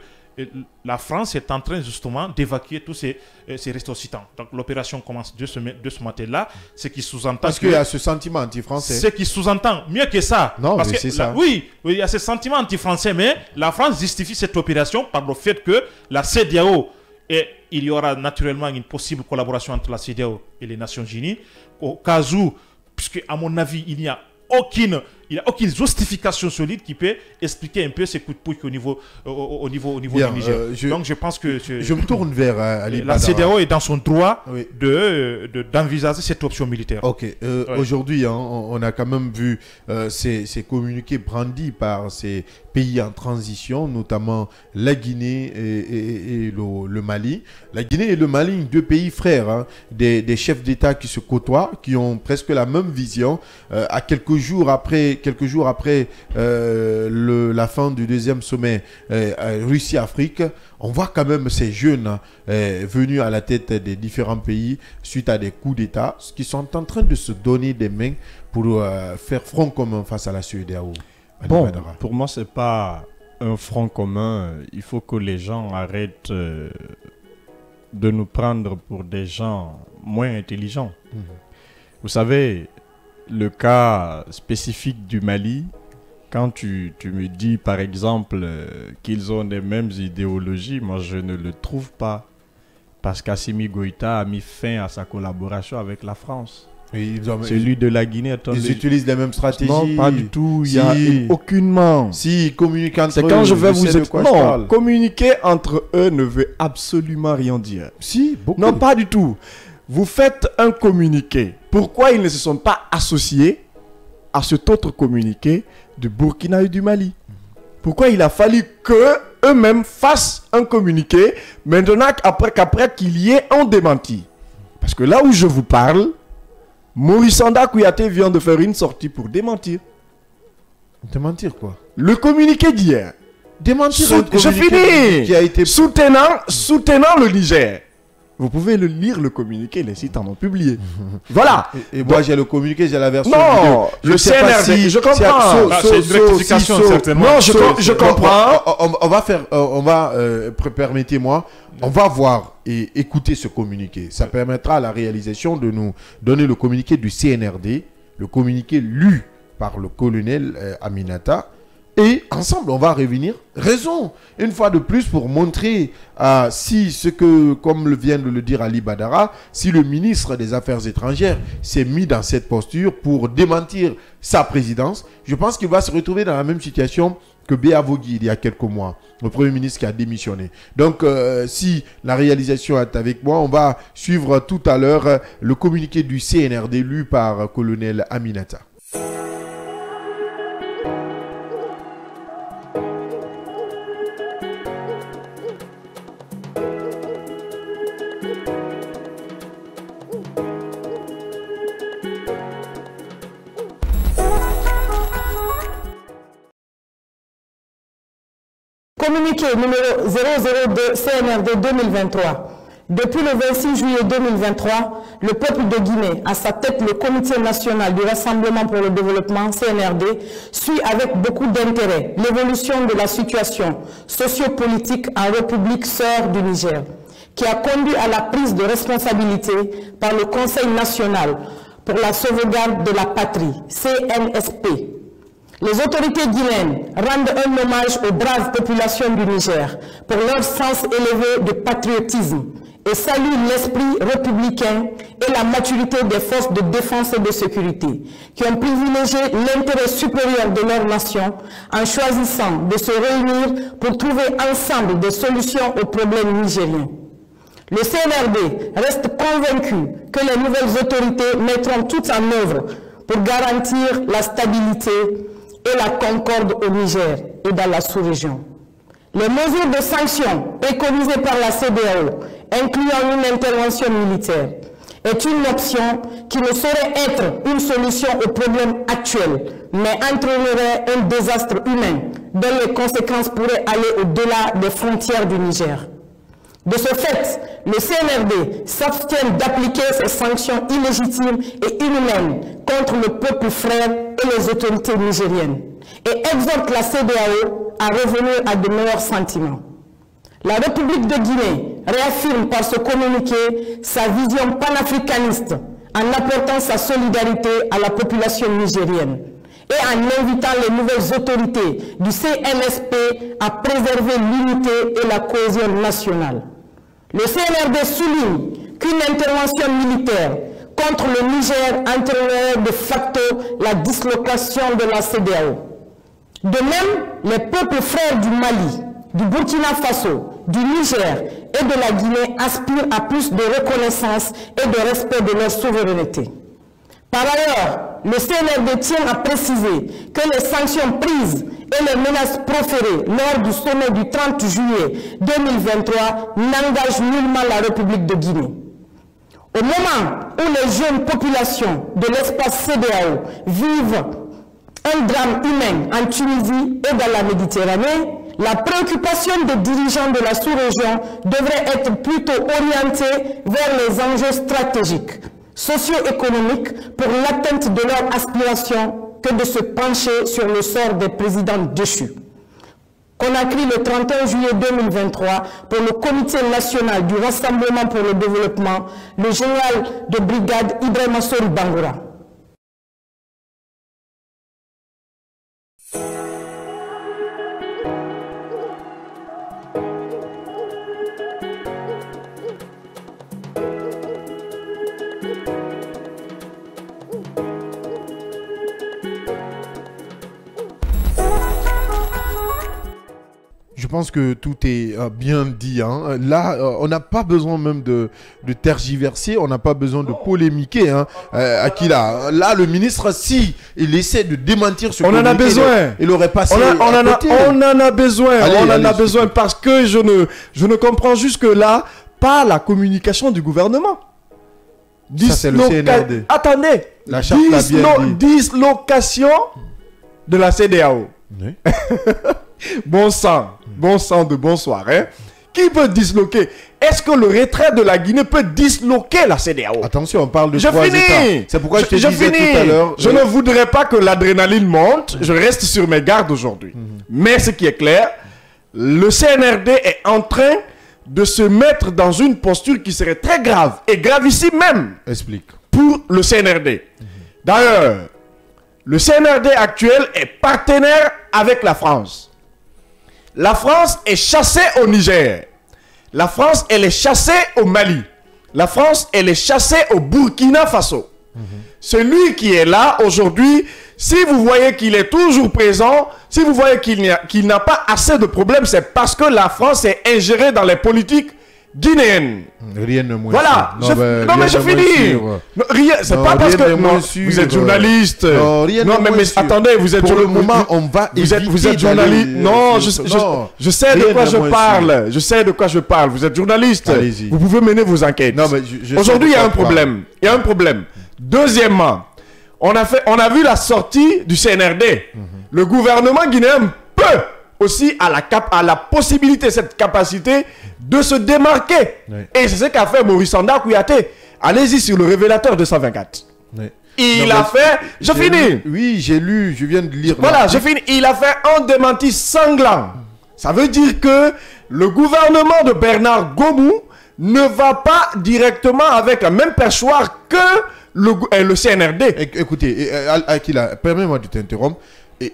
la France est en train justement d'évacuer tous ces ressortissants. Donc l'opération commence de ce matin-là, ce qui sous-entend... Parce qu'il y a ce sentiment anti-français. Ce qui sous-entend, mieux que ça. Non, mais c'est ça. Oui, il y a ce sentiment anti-français, mais la France justifie cette opération par le fait que la CEDEAO, et il y aura naturellement une possible collaboration entre la CEDEAO et les Nations Unies, au cas où, puisque à mon avis, il n'y a aucune il n'y a aucune justification solide qui peut expliquer un peu ces coups de pouce au niveau du Niger. Donc je pense que je me tourne vers Ali la Badara. CEDEAO est dans son droit Oui. d'envisager cette option militaire. Ok. Aujourd'hui, hein, on a quand même vu ces communiqués brandis par ces pays en transition, notamment la Guinée et le Mali. La Guinée et le Mali, deux pays frères, hein, des chefs d'État qui se côtoient, qui ont presque la même vision. À quelques jours après la fin du deuxième sommet Russie-Afrique, on voit quand même ces jeunes venus à la tête des différents pays suite à des coups d'État qui sont en train de se donner des mains pour faire front commun face à la CEDEAO. Bon, pour moi, ce n'est pas un front commun. Il faut que les gens arrêtent de nous prendre pour des gens moins intelligents. Vous savez, le cas spécifique du Mali, quand tu me dis par exemple qu'ils ont les mêmes idéologies, moi je ne le trouve pas. Parce qu'Assimi Goïta a mis fin à sa collaboration avec la France. Oui, celui de la Guinée, attendez. Ils utilisent les mêmes stratégies. Non, pas du tout. Il y a aucunement. Si, ils communiquent entre eux. C'est quand je vais vous expliquer. Non, communiquer entre eux ne veut absolument rien dire. Si, beaucoup. Non, pas du tout. Vous faites un communiqué. Pourquoi ils ne se sont pas associés à cet autre communiqué du Burkina et du Mali? Pourquoi il a fallu que eux-mêmes fassent un communiqué maintenant qu'après qu'il y ait un démenti? Parce que là où je vous parle, Maurice Sanda Kouyaté vient de faire une sortie pour démentir. Démentir quoi? Le communiqué d'hier. Démentir Je finis. Qui a été soutenant le Niger. Vous pouvez lire le communiqué, les sites en ont publié. Voilà. Et moi j'ai le communiqué, j'ai la version. Non, le CNRD, je comprends. C'est une rectification certainement. Non, je comprends. Permettez-moi, on va voir et écouter ce communiqué. Ça permettra à la réalisation de nous donner le communiqué du CNRD, le communiqué lu par le colonel Aminata. Et ensemble, on va revenir raison, une fois de plus, pour montrer si comme vient de le dire Ali Badara, si le ministre des Affaires étrangères s'est mis dans cette posture pour démentir sa présidence, je pense qu'il va se retrouver dans la même situation que Béa Vogui il y a quelques mois, le Premier ministre qui a démissionné. Donc, si la réalisation est avec moi, on va suivre tout à l'heure le communiqué du CNRD lu par colonel Aminata. Communiqué numéro 002 CNRD 2023. Depuis le 26 juillet 2023, le peuple de Guinée, à sa tête le Comité national du Rassemblement pour le développement, CNRD, suit avec beaucoup d'intérêt l'évolution de la situation sociopolitique en République sœur du Niger, qui a conduit à la prise de responsabilité par le Conseil national pour la sauvegarde de la patrie, CNSP. Les autorités guinéennes rendent un hommage aux braves populations du Niger pour leur sens élevé de patriotisme et saluent l'esprit républicain et la maturité des forces de défense et de sécurité qui ont privilégié l'intérêt supérieur de leur nation en choisissant de se réunir pour trouver ensemble des solutions aux problèmes nigériens. Le CNRD reste convaincu que les nouvelles autorités mettront tout en œuvre pour garantir la stabilité et la concorde au Niger et dans la sous-région. Les mesures de sanctions préconisées par la CEDEAO, incluant une intervention militaire, est une option qui ne saurait être une solution aux problèmes actuels, mais entraînerait un désastre humain dont les conséquences pourraient aller au-delà des frontières du Niger. De ce fait, le CNRD s'abstient d'appliquer ces sanctions illégitimes et inhumaines contre le peuple frère et les autorités nigériennes et exhorte la CEDEAO à revenir à de meilleurs sentiments. La République de Guinée réaffirme par ce communiqué sa vision panafricaniste en apportant sa solidarité à la population nigérienne et en invitant les nouvelles autorités du CNSP à préserver l'unité et la cohésion nationale. Le CNRD souligne qu'une intervention militaire contre le Niger entraînerait de facto la dislocation de la CEDEAO. De même, les peuples frères du Mali, du Burkina Faso, du Niger et de la Guinée aspirent à plus de reconnaissance et de respect de leur souveraineté. Par ailleurs, le CNRD tient à préciser que les sanctions prises et les menaces proférées lors du sommet du 30 juillet 2023 n'engagent nullement la République de Guinée. Au moment où les jeunes populations de l'espace CEDEAO vivent un drame humain en Tunisie et dans la Méditerranée, la préoccupation des dirigeants de la sous-région devrait être plutôt orientée vers les enjeux stratégiques, socio-économiques pour l'atteinte de leurs aspirations que de se pencher sur le sort des présidents déchus. Conakry le 31 juillet 2023 pour le Comité national du Rassemblement pour le développement, le général de brigade Ibrahima Sori Bangoura. Je pense que tout est bien dit. Hein. Là, on n'a pas besoin même de tergiverser, on n'a pas besoin de polémiquer. Hein. Akila, là, le ministre, si il essaie de démentir ce on en a besoin. Il aurait passé. On en a besoin. Allez, on en a besoin parce que je ne comprends jusque-là pas la communication du gouvernement. Ça, c'est le CNRD. Attendez. La charte l'a bien dit. Dislocation de la CEDEAO. Oui. Bon sang de bonsoir. Hein? Qui peut disloquer? Est-ce que le retrait de la Guinée peut disloquer la CEDEAO? Attention, on parle de trois États. C'est pourquoi je te disais tout à l'heure. Je ne voudrais pas que l'adrénaline monte. Je reste sur mes gardes aujourd'hui. Mais ce qui est clair, le CNRD est en train de se mettre dans une posture qui serait très grave et gravissime même. Explique. Pour le CNRD. D'ailleurs, le CNRD actuel est partenaire avec la France. La France est chassée au Niger. La France, elle est chassée au Mali. La France, elle est chassée au Burkina Faso. Celui qui est là aujourd'hui, si vous voyez qu'il est toujours présent, si vous voyez qu'il n'a pas assez de problèmes, c'est parce que la France est ingérée dans les politiques guinéennes. Rien de moins voilà. sûr. Non, mais je finis. C'est pas parce que vous êtes journaliste. Mais attendez, vous êtes pour le moment, on va vous êtes journaliste. Non, je sais de quoi je parle. Je sais de quoi je parle. Vous êtes journaliste. Vous pouvez mener vos enquêtes. Aujourd'hui, il y a un problème. Il y a un problème. Deuxièmement, on a vu la sortie du CNRD. Le gouvernement guinéen peut aussi à la possibilité, cette capacité de se démarquer. Oui. Et c'est ce qu'a fait Maurice Sanda Kouyaté. Allez-y sur le révélateur 224. Oui. Il a fait... Je finis. Oui, j'ai lu, je viens de lire. Voilà, je finis. Il a fait un démenti sanglant. Ça veut dire que le gouvernement de Bernard Gomou ne va pas directement avec le même perchoir que le CNRD. Écoutez, Akila, permets-moi de t'interrompre.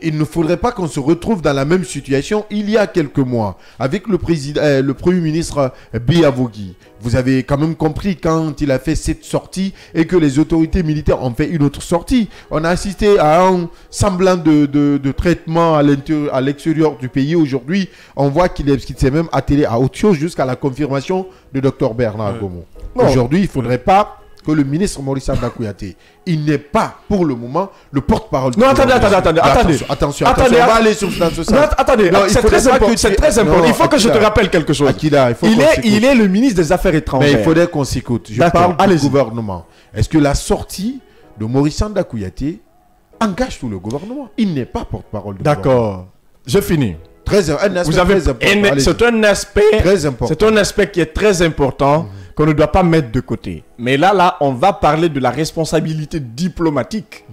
Il ne faudrait pas qu'on se retrouve dans la même situation il y a quelques mois avec le Premier ministre Biavogui. Vous avez quand même compris quand il a fait cette sortie et que les autorités militaires ont fait une autre sortie. On a assisté à un semblant de traitement à l'extérieur du pays. Aujourd'hui, on voit qu'il s'est même attelé à autre chose jusqu'à la confirmation de Dr Bernard Gomou. Aujourd'hui, il ne faudrait pas que le ministre Maurice Sanda Kouyaté, il n'est pas pour le moment le porte-parole. Non, attendez. Attention, on va aller sur ce sens. Attendez, c'est très important. Il faut que je te rappelle quelque chose. Akila, il est le ministre des Affaires étrangères. Mais il faudrait qu'on s'écoute. Je parle du gouvernement. Est-ce que la sortie de Maurice Sanda Kouyaté engage tout le gouvernement? Il n'est pas porte-parole du gouvernement. D'accord. Je finis. C'est un aspect qui est très important. Qu'on ne doit pas mettre de côté. Mais là, on va parler de la responsabilité diplomatique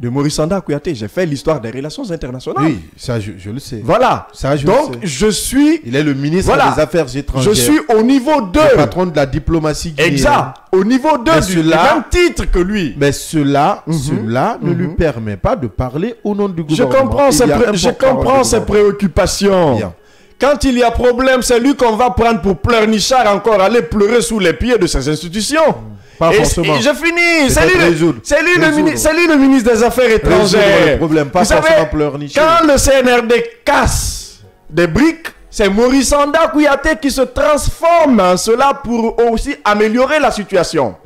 de Maurice Sanda Kouyaté. J'ai fait l'histoire des relations internationales. Oui, ça je le sais. Voilà. Ça, donc, je suis... Il est le ministre des Affaires étrangères. Je suis au niveau 2. Le patron de la diplomatie guinéenne. Exact. Au niveau 2 du même titre que lui. Mais cela ne lui permet pas de parler au nom du gouvernement. Je comprends ses préoccupations. Bien. Quand il y a problème, c'est lui qu'on va prendre pour pleurnichard encore, aller pleurer sous les pieds de ces institutions. Pas forcément. Et je finis. C'est lui Résoudre. le ministre des Affaires étrangères. Le problème, pas Vous savez, forcément pleurnicher. quand le CNRD casse des briques, c'est Maurice Anda Kouyaté qui se transforme en cela pour aussi améliorer la situation.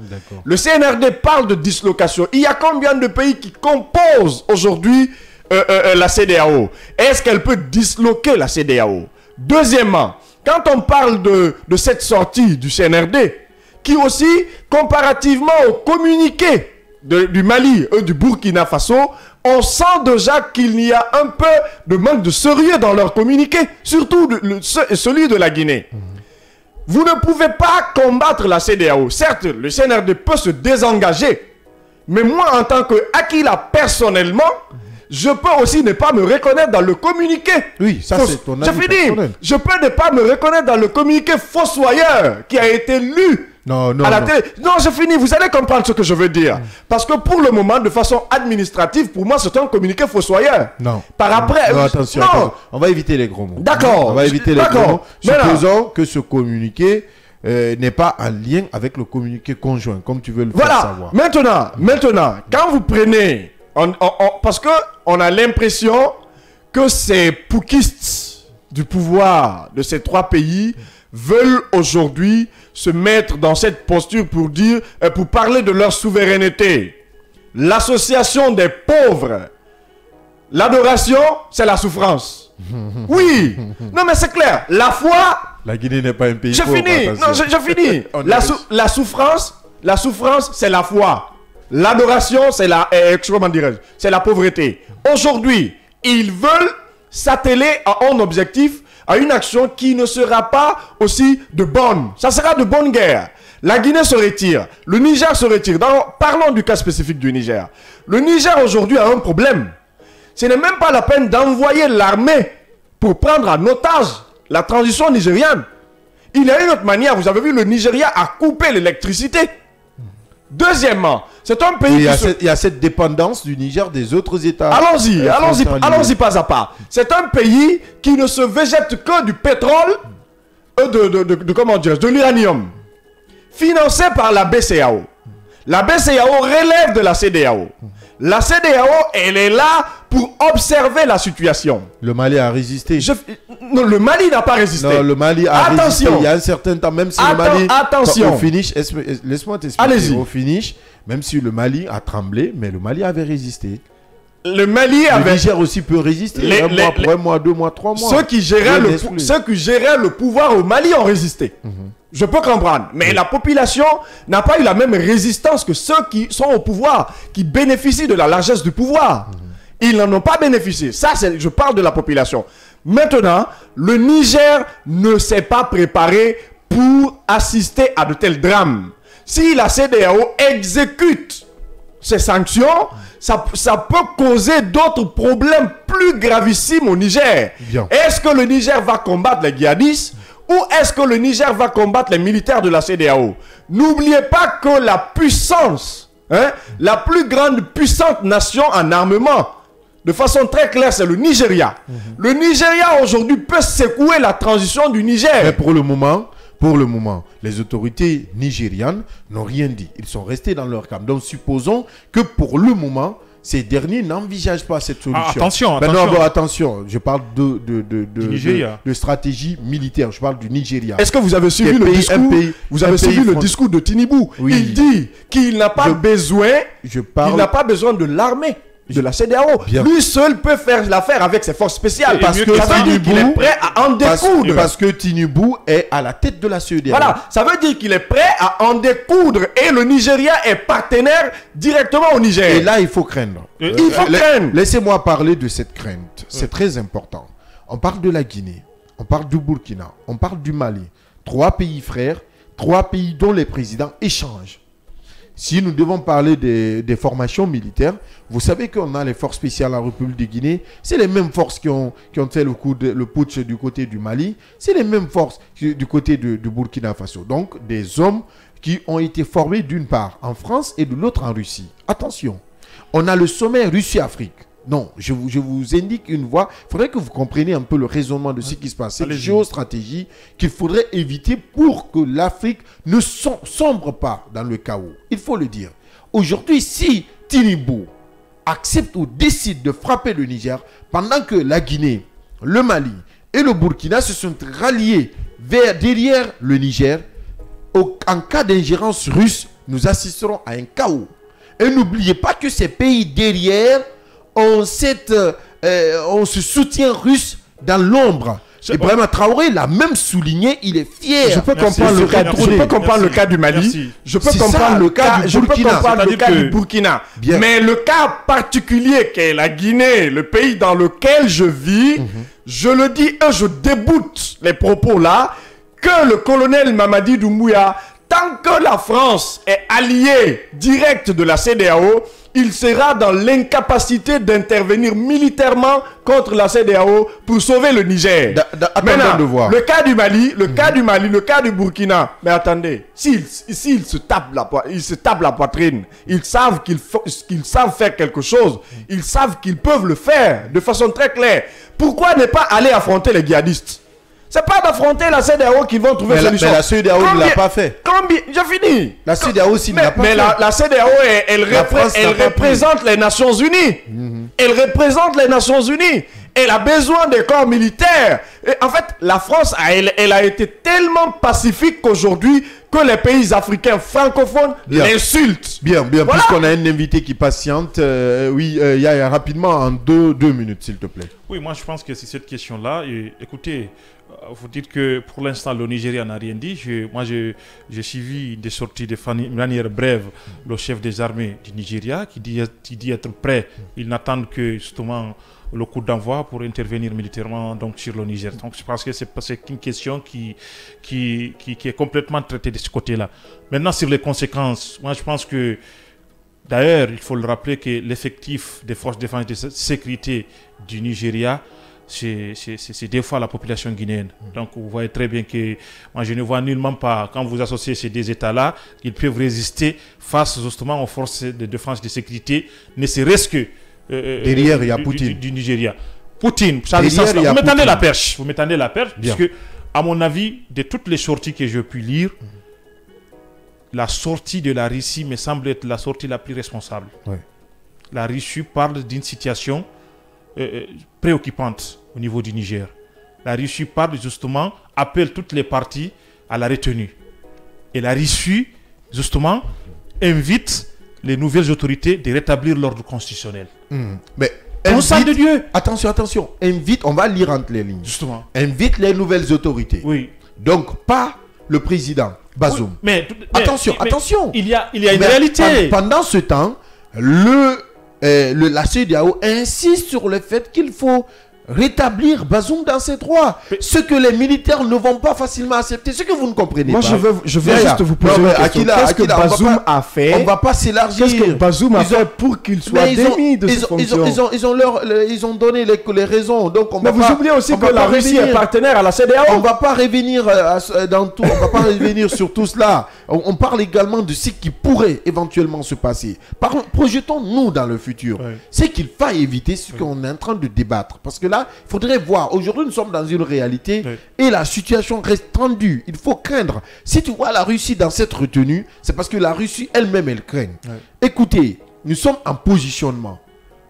Le CNRD parle de dislocation. Il y a combien de pays qui composent aujourd'hui la CEDEAO? Est-ce qu'elle peut disloquer la CEDEAO? Deuxièmement, quand on parle de cette sortie du CNRD, qui aussi, comparativement au communiqué du Mali et du Burkina Faso, on sent déjà qu'il y a un peu de manque de sérieux dans leur communiqué, surtout celui de la Guinée. Vous ne pouvez pas combattre la CEDEAO. Certes, le CNRD peut se désengager, mais moi, en tant qu'Akila, personnellement, je peux aussi ne pas me reconnaître dans le communiqué. Oui, ça c'est ton avis personnel. Je peux ne pas me reconnaître dans le communiqué fossoyeur qui a été lu à la télé. Non, je finis. Vous allez comprendre ce que je veux dire. Parce que pour le moment, de façon administrative, pour moi, c'est un communiqué fossoyeur. Non. Par après... Non, attention, attention. On va éviter les gros mots. D'accord. On va éviter les gros mots. Supposons que ce communiqué n'est pas en lien avec le communiqué conjoint, comme tu veux le faire savoir. Maintenant, quand vous prenez... parce qu'on a l'impression que ces poukistes du pouvoir de ces trois pays veulent aujourd'hui se mettre dans cette posture pour parler de leur souveraineté. L'association des pauvres, l'adoration, c'est la souffrance. Oui, non mais c'est clair. La foi... La Guinée n'est pas un pays pauvre. Je finis. La souffrance, c'est la foi. L'adoration, c'est c'est la pauvreté. Aujourd'hui, ils veulent s'atteler à un objectif, à une action qui ne sera pas aussi de bonne. Ça sera de bonne guerre. La Guinée se retire. Le Niger se retire. Parlons du cas spécifique du Niger. Le Niger aujourd'hui a un problème. Ce n'est même pas la peine d'envoyer l'armée pour prendre en otage la transition nigériane. Il y a une autre manière. Vous avez vu, le Nigeria a coupé l'électricité. Deuxièmement, c'est un pays il y a cette dépendance du Niger des autres États. Allons-y pas à pas. C'est un pays qui ne se végète que du pétrole, de l'uranium, financé par la BCEAO. La BCEAO relève de la CEDEAO. La CEDEAO, elle est là pour observer la situation. Le Mali a résisté. Non, le Mali n'a pas résisté. Non, le Mali a résisté il y a un certain temps, même si le Mali... Attention. Au finish, laisse-moi t'expliquer. Allez-y. Au finish, même si le Mali a tremblé, mais le Mali avait résisté. Le Niger aussi peut résister. Un mois, pour un mois, 2 mois, 3 mois. Ceux qui géraient le pouvoir au Mali ont résisté. Je peux comprendre. Mais la population n'a pas eu la même résistance que ceux qui sont au pouvoir, qui bénéficient de la largesse du pouvoir. Ils n'en ont pas bénéficié. Ça, je parle de la population. Maintenant, le Niger ne s'est pas préparé pour assister à de tels drames. Si la CEDEAO exécute ces sanctions, ça peut causer d'autres problèmes plus gravissimes au Niger. Est-ce que le Niger va combattre les djihadistes ou est-ce que le Niger va combattre les militaires de la CEDEAO? N'oubliez pas que la puissance, la plus grande puissante nation en armement, de façon très claire, c'est le Nigeria. Le Nigeria aujourd'hui peut secouer la transition du Niger. Mais pour le moment, les autorités nigérianes n'ont rien dit. Ils sont restés dans leur camp. Donc supposons que pour le moment, ces derniers n'envisagent pas cette solution. Attention. Je parle de stratégie militaire. Je parle du Nigeria. Est-ce que vous avez suivi le discours de Tinibou? Oui. Il dit qu'il n'a pas besoin de l'armée de la CEDEAO. Lui seul peut faire l'affaire avec ses forces spéciales. Parce que ça veut dire qu'il est prêt à en découdre. Parce que Tinibou est à la tête de la CEDEAO. Voilà, ça veut dire qu'il est prêt à en découdre. Et le Nigeria est partenaire directement au Niger. Et là, il faut craindre. craindre. Laissez-moi parler de cette crainte. C'est très important. On parle de la Guinée, on parle du Burkina, on parle du Mali. 3 pays frères, 3 pays dont les présidents échangent. Si nous devons parler des formations militaires, vous savez qu'on a les forces spéciales en République de Guinée. C'est les mêmes forces qui ont fait le putsch du côté du Mali. C'est les mêmes forces du côté du Burkina Faso. Donc, des hommes qui ont été formés d'une part en France et de l'autre en Russie. Attention, on a le sommet Russie-Afrique. Non, je vous indique une voie. Il faudrait que vous compreniez un peu le raisonnement de ce qui se passe. C'est une géostratégie qu'il faudrait éviter pour que l'Afrique ne sombre pas dans le chaos. Il faut le dire. Aujourd'hui, si Tinubu accepte ou décide de frapper le Niger, pendant que la Guinée, le Mali et le Burkina se sont ralliés derrière le Niger, en cas d'ingérence russe, nous assisterons à un chaos. Et n'oubliez pas que ces pays derrière ont ce soutien russe dans l'ombre. Ibrahima Traoré l'a même souligné, il est fier. Je peux comprendre le cas du Mali. Merci. Je peux comprendre le cas du Burkina. Bien. Mais le cas particulier qu'est la Guinée, le pays dans lequel je vis, je le dis et je déboute les propos là, que le colonel Mamadi Doumbouya, tant que la France est alliée directe de la CEDEAO, il sera dans l'incapacité d'intervenir militairement contre la CEDEAO pour sauver le Niger. Attendons de voir. Le cas du Mali, le cas du Burkina. Mais attendez, s'ils se tapent la poitrine, ils savent qu'ils savent faire quelque chose, ils savent qu'ils peuvent le faire de façon très claire. Pourquoi ne pas aller affronter les djihadistes? C'est pas d'affronter la CEDEAO qui vont trouver solution. Mais la CEDEAO ne l'a pas fait. J'ai fini. La CEDEAO aussi ne l'a pas fait. Mais la CEDEAO, elle représente les Nations Unies. Elle représente les Nations Unies. Elle a besoin des corps militaires. Et en fait, la France, elle a été tellement pacifique qu'aujourd'hui, que les pays africains francophones l'insultent. Bien, voilà. Puisqu'on a un invité qui patiente. Yaya, rapidement, en deux minutes, s'il te plaît. Oui, moi je pense que c'est cette question-là. Écoutez, vous dites que pour l'instant le Nigeria n'a rien dit. J'ai suivi des sorties de manière brève le chef des armées du Nigeria qui dit être prêt. Ils n'attendent que justement le coup d'envoi pour intervenir militairement donc, sur le Niger. Donc je pense que c'est une question qui est complètement traitée de ce côté-là. Maintenant sur les conséquences, moi je pense que d'ailleurs il faut le rappeler que l'effectif des forces de défense et de sécurité du Nigeria, c'est des fois la population guinéenne. Donc vous voyez très bien que moi je ne vois nullement pas, quand vous associez ces deux États-là, qu'ils peuvent résister face justement aux forces de défense et de sécurité, ne serait-ce que derrière il y a Poutine du Nigeria. Poutine, vous m'étendez la perche. Vous m'étendez la perche, bien. Parce que, à mon avis, de toutes les sorties que j'ai pu lire, la sortie de la Russie me semble être la sortie la plus responsable. Ouais. La Russie parle d'une situation préoccupante au niveau du Niger. La Russie parle justement, appelle toutes les parties à la retenue. Et la Russie, justement, invite les nouvelles autorités de rétablir l'ordre constitutionnel. Mais au sein de Dieu. Attention. Invite, on va lire entre les lignes. Justement. Invite les nouvelles autorités. Oui. Donc, pas le président Bazoum. Oui, mais attention. Il y a une réalité. Pendant ce temps, la CEDEAO insiste sur le fait qu'il faut rétablir Bazoum dans ses droits. Ce que les militaires ne vont pas facilement accepter. Ce que vous ne comprenez pas. Moi, je veux juste vous poser une question. Qu'est-ce que Bazoum a fait? On ne va pas s'élargir. Qu'est-ce que Bazoum a fait pour qu'il soit démis de ses fonctions? Ils ont donné les raisons. Donc mais vous oubliez aussi que la Russie est partenaire à la CEDEAO. On ne va pas revenir dans tout. On va pas revenir sur tout cela. On parle également de ce qui pourrait éventuellement se passer. Projetons-nous dans le futur. Ouais. C'est qu'il faut éviter ce qu'on est en train de débattre. Parce que là, il faudrait voir. Aujourd'hui, nous sommes dans une réalité et la situation reste tendue. Il faut craindre. Si tu vois la Russie dans cette retenue, c'est parce que la Russie elle-même, elle craint. Écoutez, nous sommes en positionnement.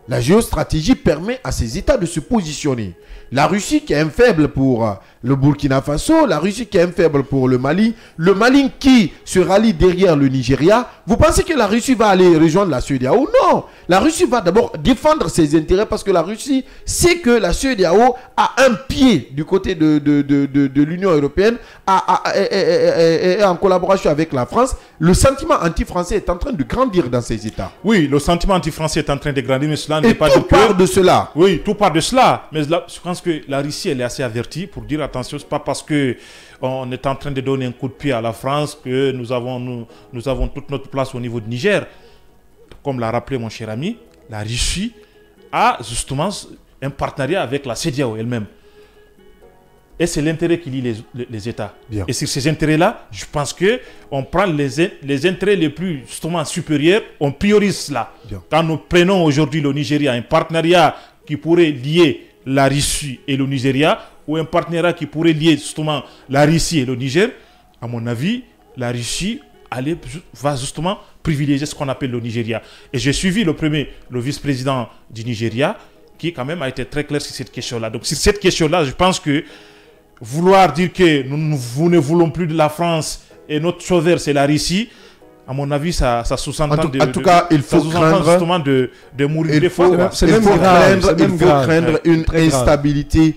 La géostratégie permet à ces États de se positionner. La Russie qui est un faible pour le Burkina Faso, la Russie qui est un faible pour le Mali qui se rallie derrière le Nigeria. Vous pensez que la Russie va aller rejoindre la CEDEAO? Non. La Russie va d'abord défendre ses intérêts parce que la Russie sait que la CEDEAO a un pied du côté de l'Union européenne et en collaboration avec la France. Le sentiment anti-français est en train de grandir dans ces États. Oui, le sentiment anti-français est en train de grandir, mais cela n'est pas tout part de cela. Oui, tout part de cela. Mais là, je pense que la Russie, elle est assez avertie pour dire attention, c'est pas parce que on est en train de donner un coup de pied à la France que nous avons toute notre place au niveau du Niger. Comme l'a rappelé mon cher ami, la Russie a justement un partenariat avec la CEDEAO elle-même. Et c'est l'intérêt qui lie les États. Bien. Et sur ces intérêts-là, je pense qu'on prend les intérêts les plus justement supérieurs, on priorise cela. Bien. Quand nous prenons aujourd'hui le Nigeria, un partenariat qui pourrait lier la Russie et le Nigeria, ou un partenariat qui pourrait lier justement la Russie et le Niger, à mon avis, la Russie va justement privilégier ce qu'on appelle le Nigeria. Et j'ai suivi le vice-président du Nigeria, qui quand même a été très clair sur cette question-là. Donc sur cette question-là, je pense que vouloir dire que nous ne voulons plus de la France et notre sauveur c'est la Russie, à mon avis, ça sous-entend en tout cas, il faut craindre justement de mourir des fois. Il faut craindre une instabilité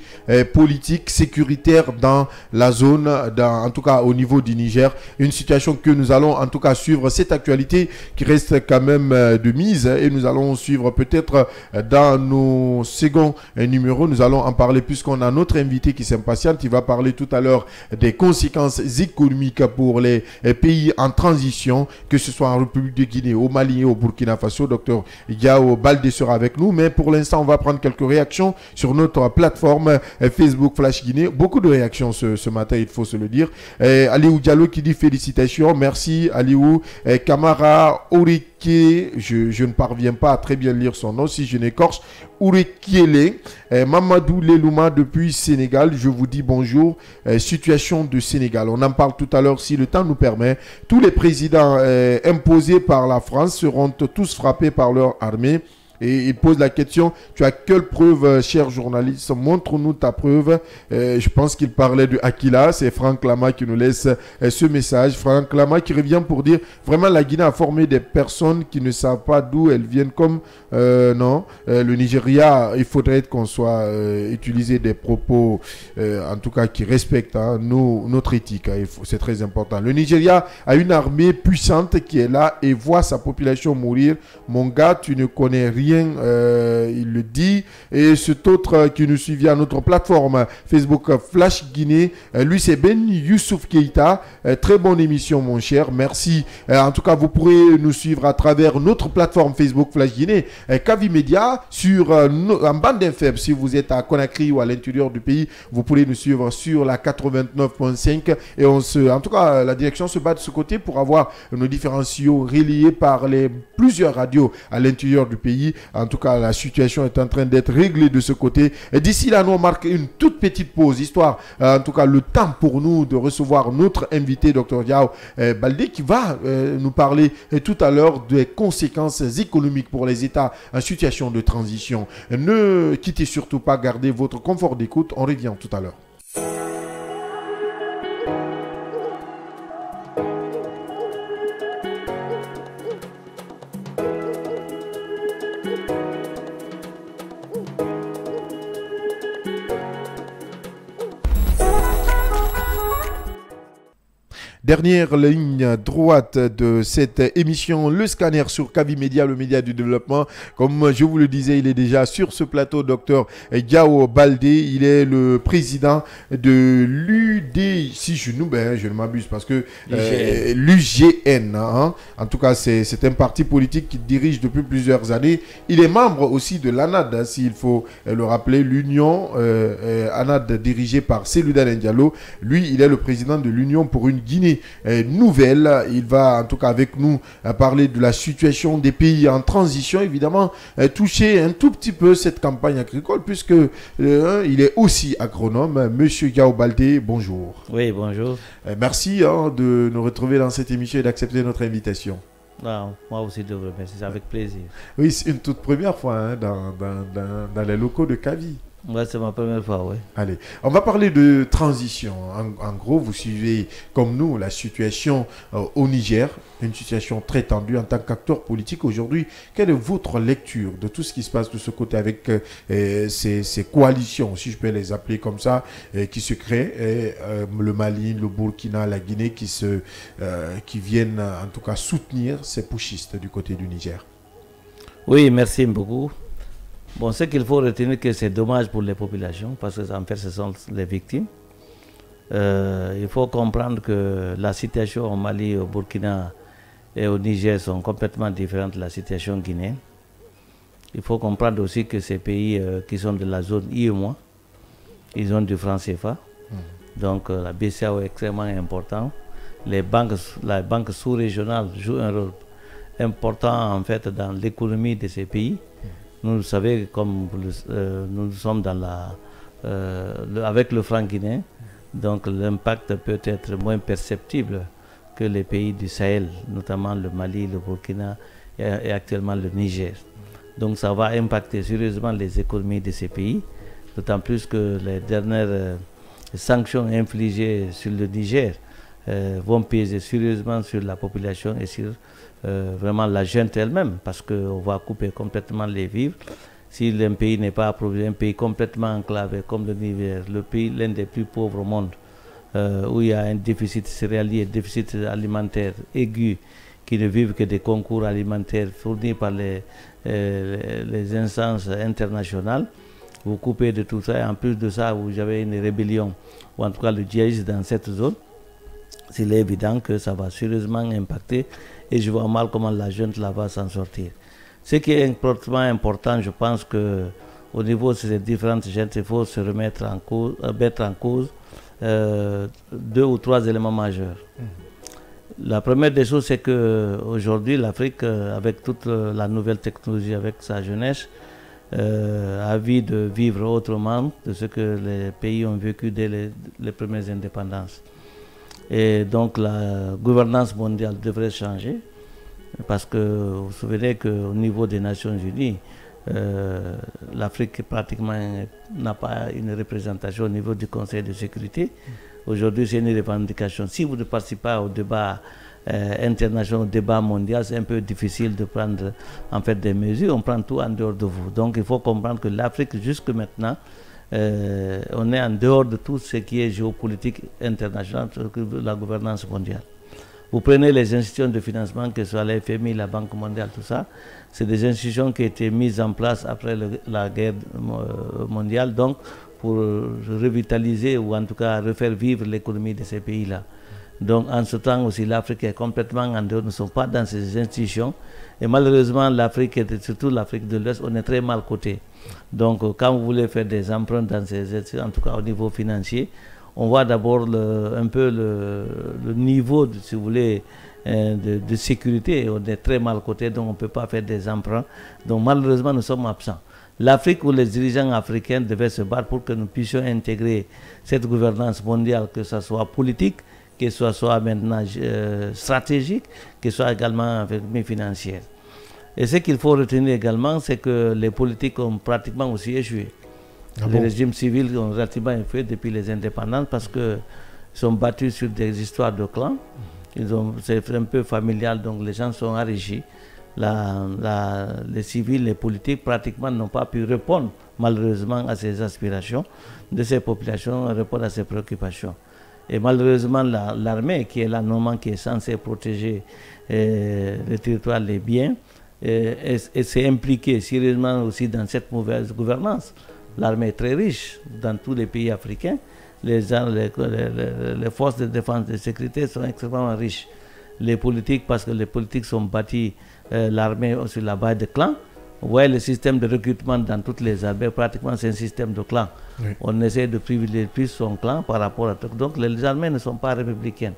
politique, sécuritaire dans la zone, en tout cas au niveau du Niger. Une situation que nous allons en tout cas suivre, cette actualité qui reste quand même de mise, et nous allons suivre peut-être dans nos seconds numéros. Nous allons en parler puisqu'on a notre invité qui s'impatiente. Il va parler tout à l'heure des conséquences économiques pour les pays en transition, que ce soit en République de Guinée, au Mali et au Burkina Faso. Docteur Yao Baldé sera avec nous, mais pour l'instant, on va prendre quelques réactions sur notre plateforme Facebook Flash Guinée. Beaucoup de réactions ce matin, il faut se le dire. Aliou Diallo qui dit félicitations, merci Aliou. Kamara Orike, je ne parviens pas à très bien lire son nom, si je n'écorche, Ourekiele, Mamadou Lelouma depuis Sénégal, je vous dis bonjour. Situation de Sénégal, on en parle tout à l'heure si le temps nous permet. Tous les présidents imposés par la France seront tous frappés par leur armée. Et il pose la question, tu as quelle preuve, cher journaliste? Montre-nous ta preuve. Je pense qu'il parlait de Aquila. C'est Franck Lama qui nous laisse ce message. Franck Lama qui revient pour dire, vraiment la Guinée a formé des personnes qui ne savent pas d'où elles viennent, comme non. Le Nigeria, il faudrait qu'on soit utiliser des propos, en tout cas qui respectent notre éthique. C'est très important. Le Nigeria a une armée puissante qui est là et voit sa population mourir. Mon gars, tu ne connais rien. Il le dit. Et cet autre qui nous suivait à notre plateforme Facebook Flash Guinée, lui c'est Ben Youssouf Keita. Très bonne émission mon cher, merci. En tout cas vous pourrez nous suivre à travers notre plateforme Facebook Flash Guinée, Kavi Media, en bande FM. Si vous êtes à Conakry ou à l'intérieur du pays, vous pourrez nous suivre sur la 89.5. Et en tout cas la direction se bat de ce côté pour avoir nos différents signaux reliés par plusieurs radios à l'intérieur du pays. En tout cas, la situation est en train d'être réglée de ce côté. Et d'ici là, nous on marque une toute petite pause, histoire, en tout cas, le temps pour nous de recevoir notre invité, Dr Yao Baldé, qui va nous parler tout à l'heure des conséquences économiques pour les États en situation de transition. Ne quittez surtout pas, gardez votre confort d'écoute. On revient tout à l'heure. Dernière ligne droite de cette émission, le scanner sur Kavi Media, le média du développement. Comme je vous le disais, il est déjà sur ce plateau, Dr Yao Baldé. Il est le président de l'UD, si je ne m'abuse, parce que l'UGN, en tout cas, c'est un parti politique qui dirige depuis plusieurs années. Il est membre aussi de l'ANAD, s'il faut le rappeler, l'Union ANAD dirigée par Seloudan Diallo. Lui, il est le président de l'Union pour une Guinée nouvelle. Il va en tout cas avec nous parler de la situation des pays en transition, évidemment toucher un tout petit peu cette campagne agricole puisque il est aussi agronome. Monsieur Yao Baldé, bonjour. Oui, bonjour. Merci de nous retrouver dans cette émission et d'accepter notre invitation. Non, moi aussi de vous remercier, c'est avec plaisir. Oui, c'est une toute première fois dans les locaux de Kavi. Ouais, c'est ma première fois, oui. Allez, on va parler de transition. En gros, vous suivez comme nous la situation au Niger, une situation très tendue en tant qu'acteur politique aujourd'hui. Quelle est votre lecture de tout ce qui se passe de ce côté avec ces coalitions, si je peux les appeler comme ça, qui se créent, le Mali, le Burkina, la Guinée, qui viennent en tout cas soutenir ces putschistes du côté du Niger? Oui, merci beaucoup. Bon, ce qu'il faut retenir, que c'est dommage pour les populations, parce que en fait, ce sont les victimes. Il faut comprendre que la situation au Mali, au Burkina et au Niger sont complètement différentes de la situation guinéenne. Il faut comprendre aussi que ces pays qui sont de la zone IEMOA, ils ont du franc CFA. Donc la BCEAO est extrêmement importante. La banque sous-régionale joue un rôle important en fait dans l'économie de ces pays. Nous le savons, comme nous sommes dans avec le franc guinéen, donc l'impact peut être moins perceptible que les pays du Sahel, notamment le Mali, le Burkina et actuellement le Niger. Donc ça va impacter sérieusement les économies de ces pays, d'autant plus que les dernières sanctions infligées sur le Niger vont peser sérieusement sur la population et sur vraiment la junte elle-même, parce qu'on va couper complètement les vivres. Si un pays n'est pas approvisionné, un pays complètement enclavé comme le Niger, le pays l'un des plus pauvres au monde, où il y a un déficit céréalier, un déficit alimentaire aigu, qui ne vivent que des concours alimentaires fournis par les instances internationales. Vous coupez de tout ça, et en plus de ça, vous avez une rébellion, ou en tout cas le djihadisme dans cette zone. Il est évident que ça va sérieusement impacter, et je vois mal comment la junte là va s'en sortir. Ce qui est important, je pense qu'au niveau de ces différentes juntes, il faut se mettre en cause 2 ou 3 éléments majeurs. La première des choses, c'est qu'aujourd'hui, l'Afrique, avec toute la nouvelle technologie, avec sa jeunesse, a envie de vivre autrement de ce que les pays ont vécu dès les premières indépendances. Et donc la gouvernance mondiale devrait changer, parce que vous vous souvenez qu'au niveau des Nations Unies, l'Afrique pratiquement n'a pas une représentation au niveau du Conseil de sécurité. Aujourd'hui, c'est une revendication. Si vous ne participez pas au débat international, au débat mondial, c'est un peu difficile de prendre en fait des mesures. On prend tout en dehors de vous. Donc il faut comprendre que l'Afrique, jusque maintenant, on est en dehors de tout ce qui est géopolitique internationale, la gouvernance mondiale. Vous prenez les institutions de financement, que ce soit la FMI, la Banque mondiale, tout ça, c'est des institutions qui ont été mises en place après la guerre mondiale, donc pour revitaliser ou en tout cas refaire vivre l'économie de ces pays-là. Donc en ce temps aussi, l'Afrique est complètement en dehors, nous ne sommes pas dans ces institutions. Et malheureusement, l'Afrique, et surtout l'Afrique de l'Ouest, on est très mal coté. Donc quand vous voulez faire des emprunts dans ces institutions, en tout cas au niveau financier, on voit d'abord un peu le niveau, si vous voulez, de sécurité. On est très mal coté, donc on ne peut pas faire des emprunts. Donc malheureusement, nous sommes absents. L'Afrique ou les dirigeants africains devaient se battre pour que nous puissions intégrer cette gouvernance mondiale, que ce soit politique, que ce soit maintenant stratégique, que ce soit également financière. Et ce qu'il faut retenir également, c'est que les politiques ont pratiquement aussi échoué. Les régimes civils ont relativement échoué depuis les indépendances parce qu'ils sont battus sur des histoires de clans. C'est un peu familial, donc les gens sont enrichis. Les civils, les politiques, pratiquement n'ont pas pu répondre malheureusement à ces aspirations de ces populations, répondre à ces préoccupations. Et malheureusement, l'armée, qui est là normalement, qui est censée protéger le territoire, les biens, et s'est impliquée sérieusement aussi dans cette mauvaise gouvernance. L'armée est très riche dans tous les pays africains. Les forces de défense et de sécurité sont extrêmement riches. Les politiques, parce que les politiques sont bâtis, l'armée sur la base de clans. Vous voyez le système de recrutement dans toutes les armées, pratiquement c'est un système de clans. Oui. On essaie de privilégier plus son clan par rapport à tout. Donc les armées ne sont pas républicaines.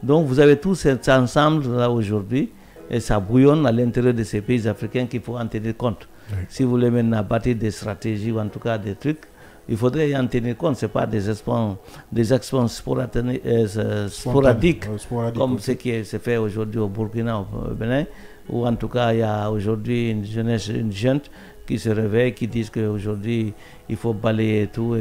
Donc vous avez tout cet ensemble là aujourd'hui, et ça bouillonne à l'intérieur de ces pays africains qu'il faut en tenir compte. Oui. Si vous voulez maintenant bâtir des stratégies ou en tout cas des trucs, il faudrait en tenir compte. Ce n'est pas des actions sporadiques comme ce qui se fait aujourd'hui au Burkina, au Bénin, où en tout cas il y a aujourd'hui une jeune qui se réveille, qui disent qu'aujourd'hui il faut balayer tout.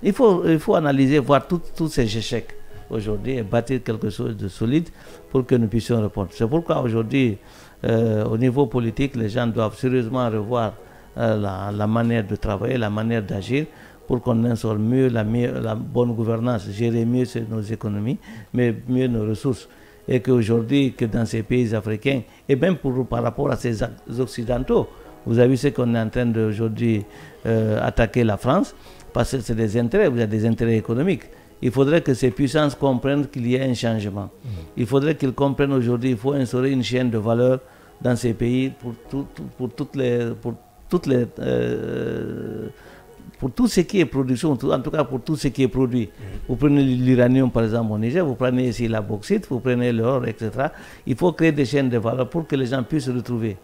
Il faut analyser, voir tous ces échecs aujourd'hui et bâtir quelque chose de solide pour que nous puissions répondre. C'est pourquoi aujourd'hui, au niveau politique, les gens doivent sérieusement revoir la manière de travailler, la manière d'agir, pour qu'on instaure mieux la bonne gouvernance, gérer mieux nos économies, mais mieux nos ressources. Et qu'aujourd'hui, que dans ces pays africains, et même par rapport à ces occidentaux, vous avez vu ce qu'on est en train d'aujourd'hui attaquer la France, parce que c'est des intérêts, vous avez des intérêts économiques. Il faudrait que ces puissances comprennent qu'il y a un changement. Il faudrait qu'ils comprennent aujourd'hui qu'il faut instaurer une chaîne de valeur dans ces pays pour toutes les pour tout ce qui est production, en tout cas pour tout ce qui est produit. Vous prenez l'uranium par exemple au Niger, vous prenez ici la bauxite, vous prenez l'or, etc. Il faut créer des chaînes de valeur pour que les gens puissent se retrouver.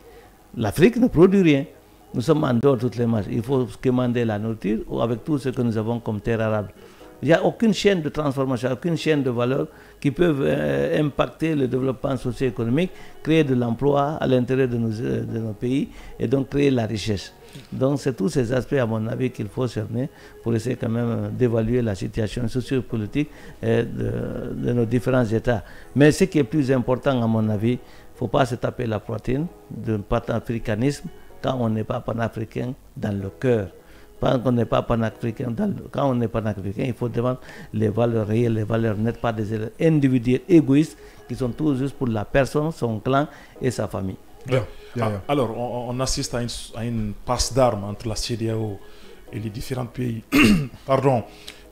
L'Afrique ne produit rien. Nous sommes en dehors de toutes les marches. Il faut commander la nourriture avec tout ce que nous avons comme terre arable. Il n'y a aucune chaîne de transformation, aucune chaîne de valeur qui peut impacter le développement socio-économique, créer de l'emploi à l'intérieur de nos pays et donc créer la richesse. Donc c'est tous ces aspects à mon avis qu'il faut cerner pour essayer quand même d'évaluer la situation socio-politique de nos différents États. Mais ce qui est plus important à mon avis, il ne faut pas se taper la poitrine de panafricanisme quand on n'est pas panafricain dans le cœur. Quand on n'est pas panafricain, quand on est panafricain, il faut défendre les valeurs réelles, les valeurs nettes, pas des individus égoïstes qui sont tous juste pour la personne, son clan et sa famille. Alors, on assiste à une passe d'armes entre la CEDEAO et les différents pays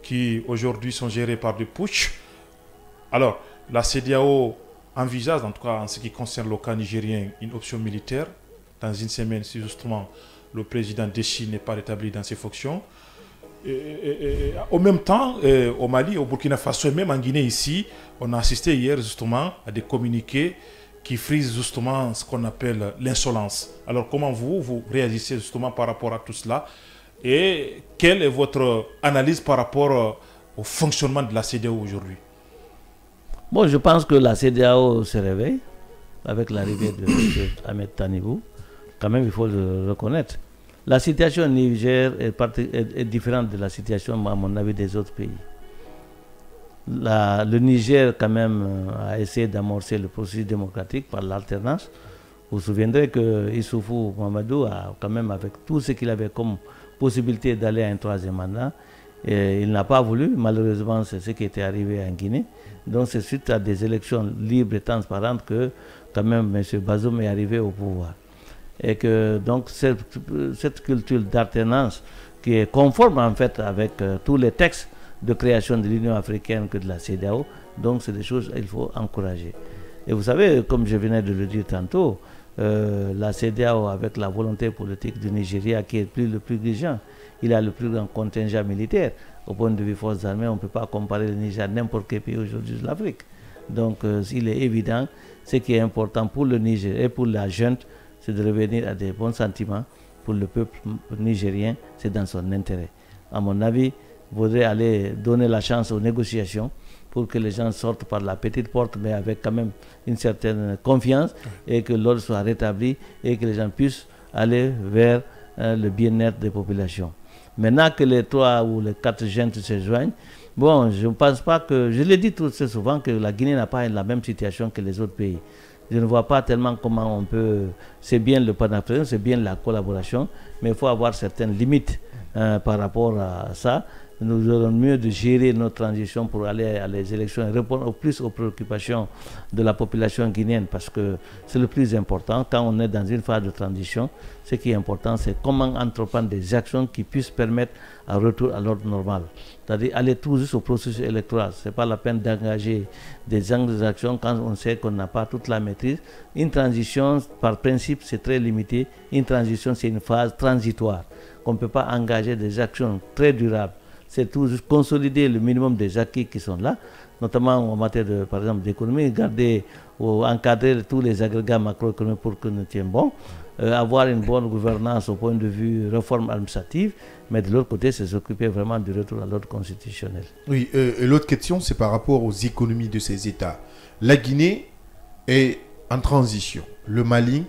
qui aujourd'hui sont gérés par des putsch. Alors, la CEDEAO envisage, en tout cas en ce qui concerne le cas nigérien, une option militaire dans une semaine, si justement le président Déchi n'est pas rétabli dans ses fonctions. Au même temps, au Mali, au Burkina Faso et même en Guinée ici, on a assisté hier justement à des communiqués qui frisent justement ce qu'on appelle l'insolence. Alors comment vous réagissez justement par rapport à tout cela et quelle est votre analyse par rapport au fonctionnement de la CEDEAO aujourd'hui? Bon, je pense que la CEDEAO se réveille avec l'arrivée de M. Ahmed Tanibou. Quand même, il faut le reconnaître. La situation au Niger est différente de la situation, à mon avis, des autres pays. Le Niger, quand même, a essayé d'amorcer le processus démocratique par l'alternance. Vous vous souviendrez que Issoufou Mamadou a quand même, avec tout ce qu'il avait comme possibilité d'aller à un troisième mandat, et il n'a pas voulu. Malheureusement, c'est ce qui était arrivé en Guinée. Donc, c'est suite à des élections libres et transparentes que, quand même, M. Bazoum est arrivé au pouvoir. Et que donc cette culture d'alternance qui est conforme en fait avec tous les textes de création de l'Union africaine que de la CEDEAO, donc c'est des choses qu'il faut encourager. Et vous savez, comme je venais de le dire tantôt, la CEDEAO avec la volonté politique du Nigeria qui est le plus dirigeant, il a le plus grand contingent militaire. Au point de vue forces armées, on ne peut pas comparer le Niger à n'importe quel pays aujourd'hui de l'Afrique. Donc il est évident, ce qui est important pour le Niger et pour la junte, c'est de revenir à des bons sentiments pour le peuple nigérien, c'est dans son intérêt. À mon avis, il faudrait aller donner la chance aux négociations pour que les gens sortent par la petite porte, mais avec quand même une certaine confiance et que l'ordre soit rétabli et que les gens puissent aller vers le bien-être des populations. Maintenant que les 3 ou les 4 juntes se joignent, bon, je ne pense pas que, je l'ai dit tout souvent, que la Guinée n'a pas la même situation que les autres pays. Je ne vois pas tellement comment on peut... C'est bien le panafricanisme, c'est bien la collaboration, mais il faut avoir certaines limites par rapport à ça. Nous aurons mieux de gérer notre transition pour aller à les élections et répondre au plus aux préoccupations de la population guinéenne, parce que c'est le plus important. Quand on est dans une phase de transition, ce qui est important, c'est comment entreprendre des actions qui puissent permettre un retour à l'ordre normal. C'est-à-dire aller tout juste au processus électoral. Ce n'est pas la peine d'engager des actions quand on sait qu'on n'a pas toute la maîtrise. Une transition, par principe, c'est très limité. Une transition, c'est une phase transitoire. On ne peut pas engager des actions très durables. C'est tout juste consolider le minimum des acquis qui sont là, notamment en matière de, par exemple, d'économie, garder ou encadrer tous les agrégats macroéconomiques pour que nous tiennent bon, avoir une bonne gouvernance au point de vue réforme administrative, mais de l'autre côté, c'est s'occuper vraiment du retour à l'ordre constitutionnel. Oui, et l'autre question, c'est par rapport aux économies de ces États. La Guinée est en transition, le Mali,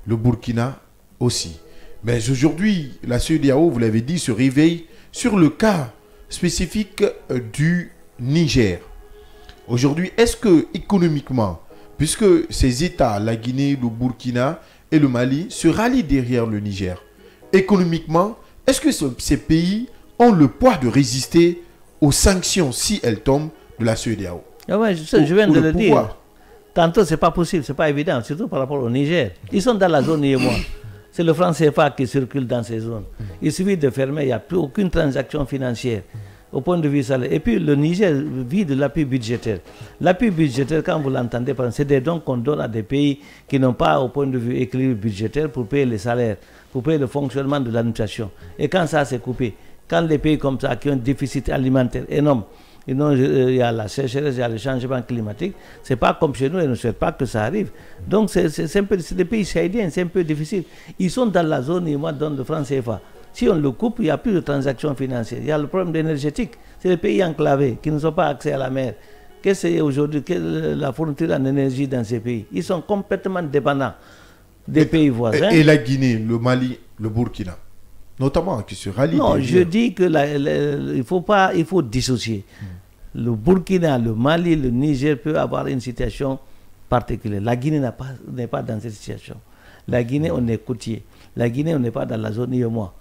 le Burkina aussi. Mais aujourd'hui, la CEDEAO, vous l'avez dit, se réveille sur le cas spécifique du Niger. Aujourd'hui, est-ce que économiquement, puisque ces États, la Guinée, le Burkina et le Mali, se rallient derrière le Niger, économiquement, est-ce que ces pays ont le poids de résister aux sanctions si elles tombent de la CEDEAO? Ah ouais, je viens de le dire. Tantôt, ce n'est pas possible, ce n'est pas évident, surtout par rapport au Niger. Ils sont dans la zone UEMOA. C'est le franc CFA qui circule dans ces zones. Il suffit de fermer, il n'y a plus aucune transaction financière au point de vue salaire. Et puis le Niger vit de l'appui budgétaire. L'appui budgétaire, quand vous l'entendez, c'est des dons qu'on donne à des pays qui n'ont pas au point de vue équilibre budgétaire pour payer les salaires, pour payer le fonctionnement de l'administration. Et quand ça s'est coupé, Quand les pays comme ça qui ont un déficit alimentaire énorme, il y a la sécheresse, il y a le changement climatique, c'est pas comme chez nous, et ne souhaitent pas que ça arrive. Donc c'est un peu, des pays sahéliens, c'est un peu difficile. Ils sont dans la zone, et moi dans le franc CFA. Si on le coupe, il n'y a plus de transactions financières. Il y a le problème énergétique. C'est les pays enclavés qui n'ont pas accès à la mer. Qu'est-ce que c'est aujourd'hui la fourniture en énergie dans ces pays? Ils sont complètement dépendants des pays voisins. Et la Guinée, le Mali, le Burkina, notamment, qui se rallient. Non, je dis que il faut dissocier. Le Burkina, le Mali, le Niger peut avoir une situation particulière. La Guinée n'est pas dans cette situation. La Guinée, on est côtier. La Guinée, on n'est pas dans la zone IEMOA.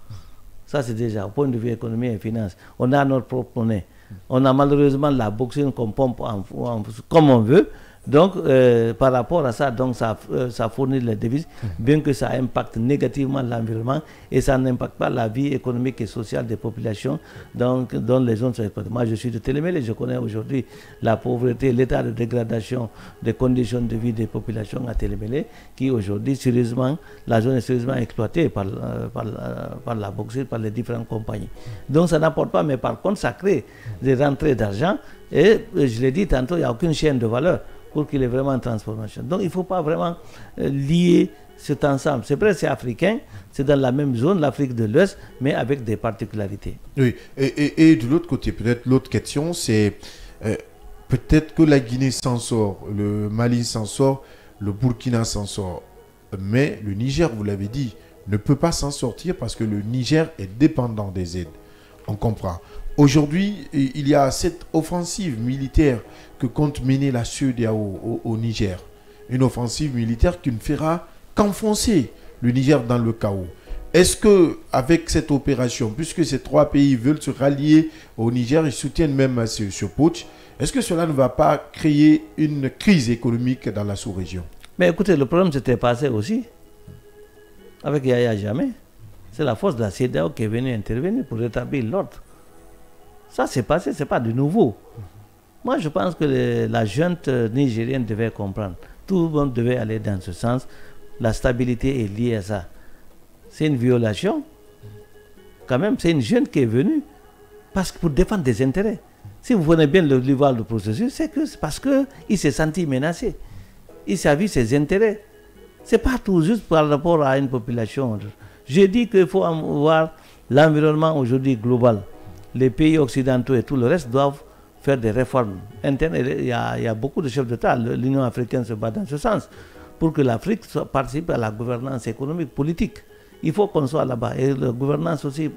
Ça, c'est déjà au point de vue économie et finance. On a notre propre monnaie. On a malheureusement la boxine qu'on pompe comme on veut. Donc, par rapport à ça, donc ça fournit les devises, bien que ça impacte négativement l'environnement et ça n'impacte pas la vie économique et sociale des populations dans les zones sont exploitées. Moi, je suis de Télémélé, je connais aujourd'hui la pauvreté, l'état de dégradation des conditions de vie des populations à Télémélé, qui aujourd'hui, sérieusement, la zone est sérieusement exploitée par la boxine, par les différentes compagnies. Donc, ça n'apporte pas, mais par contre, ça crée des rentrées d'argent et, je l'ai dit tantôt, il n'y a aucune chaîne de valeur pour qu'il y ait vraiment une transformation. Donc il ne faut pas vraiment lier cet ensemble. C'est vrai, c'est africain, c'est dans la même zone, l'Afrique de l'Ouest, mais avec des particularités. Oui, et de l'autre côté, peut-être l'autre question, c'est peut-être que la Guinée s'en sort, le Mali s'en sort, le Burkina s'en sort, mais le Niger, vous l'avez dit, ne peut pas s'en sortir parce que le Niger est dépendant des aides. On comprend. Aujourd'hui, il y a cette offensive militaire que compte mener la CEDEAO au Niger. Une offensive militaire qui ne fera qu'enfoncer le Niger dans le chaos. Est-ce que avec cette opération, puisque ces trois pays veulent se rallier au Niger et soutiennent même ce putsch, est-ce que cela ne va pas créer une crise économique dans la sous-région? Mais écoutez, le problème s'était passé aussi avec Yahya Jammeh. C'est la force de la CEDEAO qui est venue intervenir pour rétablir l'ordre. Ça s'est passé, ce n'est pas de nouveau. Moi, je pense que la junte nigérienne devait comprendre. Tout le monde devait aller dans ce sens. La stabilité est liée à ça. C'est une violation. Quand même, c'est une junte qui est venue pour défendre des intérêts. Si vous prenez bien le processus, c'est parce qu'il s'est senti menacé. Il s'est vu ses intérêts. Ce n'est pas tout juste par rapport à une population. Je dis qu'il faut voir l'environnement aujourd'hui global. Les pays occidentaux et tout le reste doivent faire des réformes internes. Il y a beaucoup de chefs d'État. L'Union africaine se bat dans ce sens pour que l'Afrique participe à la gouvernance économique, politique. Il faut qu'on soit là-bas. Et la gouvernance aussi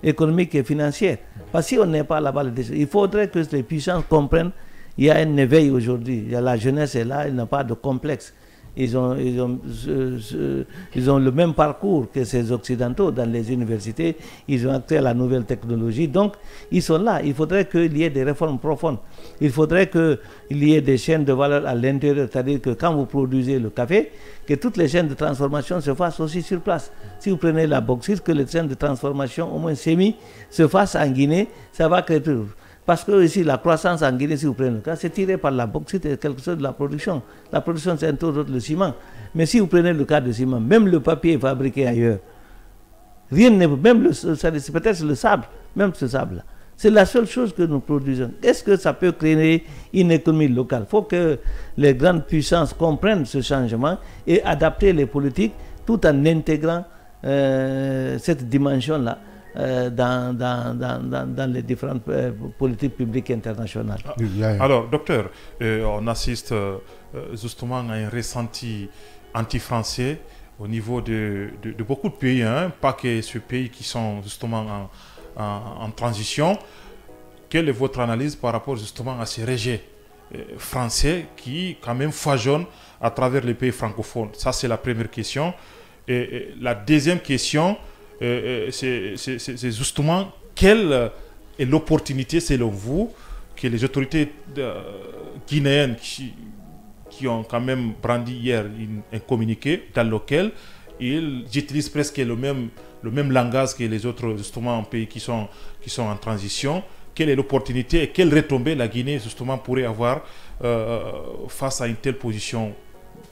économique et financière. Parce que si on n'est pas là-bas, il faudrait que les puissances comprennent qu'il y a un éveil aujourd'hui. La jeunesse est là, il n'a pas de complexe. Ils ont le même parcours que ces Occidentaux dans les universités. Ils ont accès à la nouvelle technologie. Donc, ils sont là. Il faudrait qu'il y ait des réformes profondes. Il faudrait qu'il y ait des chaînes de valeur à l'intérieur. C'est-à-dire que quand vous produisez le café, que toutes les chaînes de transformation se fassent aussi sur place. Si vous prenez la bauxite, que les chaînes de transformation, au moins semi, se fassent en Guinée, ça va créer tout. Parce que ici, la croissance en Guinée, si vous prenez le cas, c'est tiré par la bauxite et quelque chose de la production. La production, c'est un tout autre, le ciment. Mais si vous prenez le cas du ciment, même le papier est fabriqué ailleurs. Rien n'est... Même peut-être le sable, même ce sable-là. C'est la seule chose que nous produisons. Est-ce que ça peut créer une économie locale? Il faut que les grandes puissances comprennent ce changement et adapter les politiques tout en intégrant cette dimension-là. Dans les différentes politiques publiques internationales. Alors, docteur, on assiste justement à un ressenti anti-français au niveau de beaucoup de pays, hein, pas que ces pays qui sont justement en transition. Quelle est votre analyse par rapport justement à ces rejets français qui quand même foisonnent à travers les pays francophones? Ça, c'est la première question. Et la deuxième question, c'est justement quelle est l'opportunité selon vous que les autorités guinéennes qui ont quand même brandi hier un communiqué dans lequel ils utilisent presque le même langage que les autres justement pays qui sont en transition. Quelle est l'opportunité et quelle retombée la Guinée justement pourrait avoir face à une telle position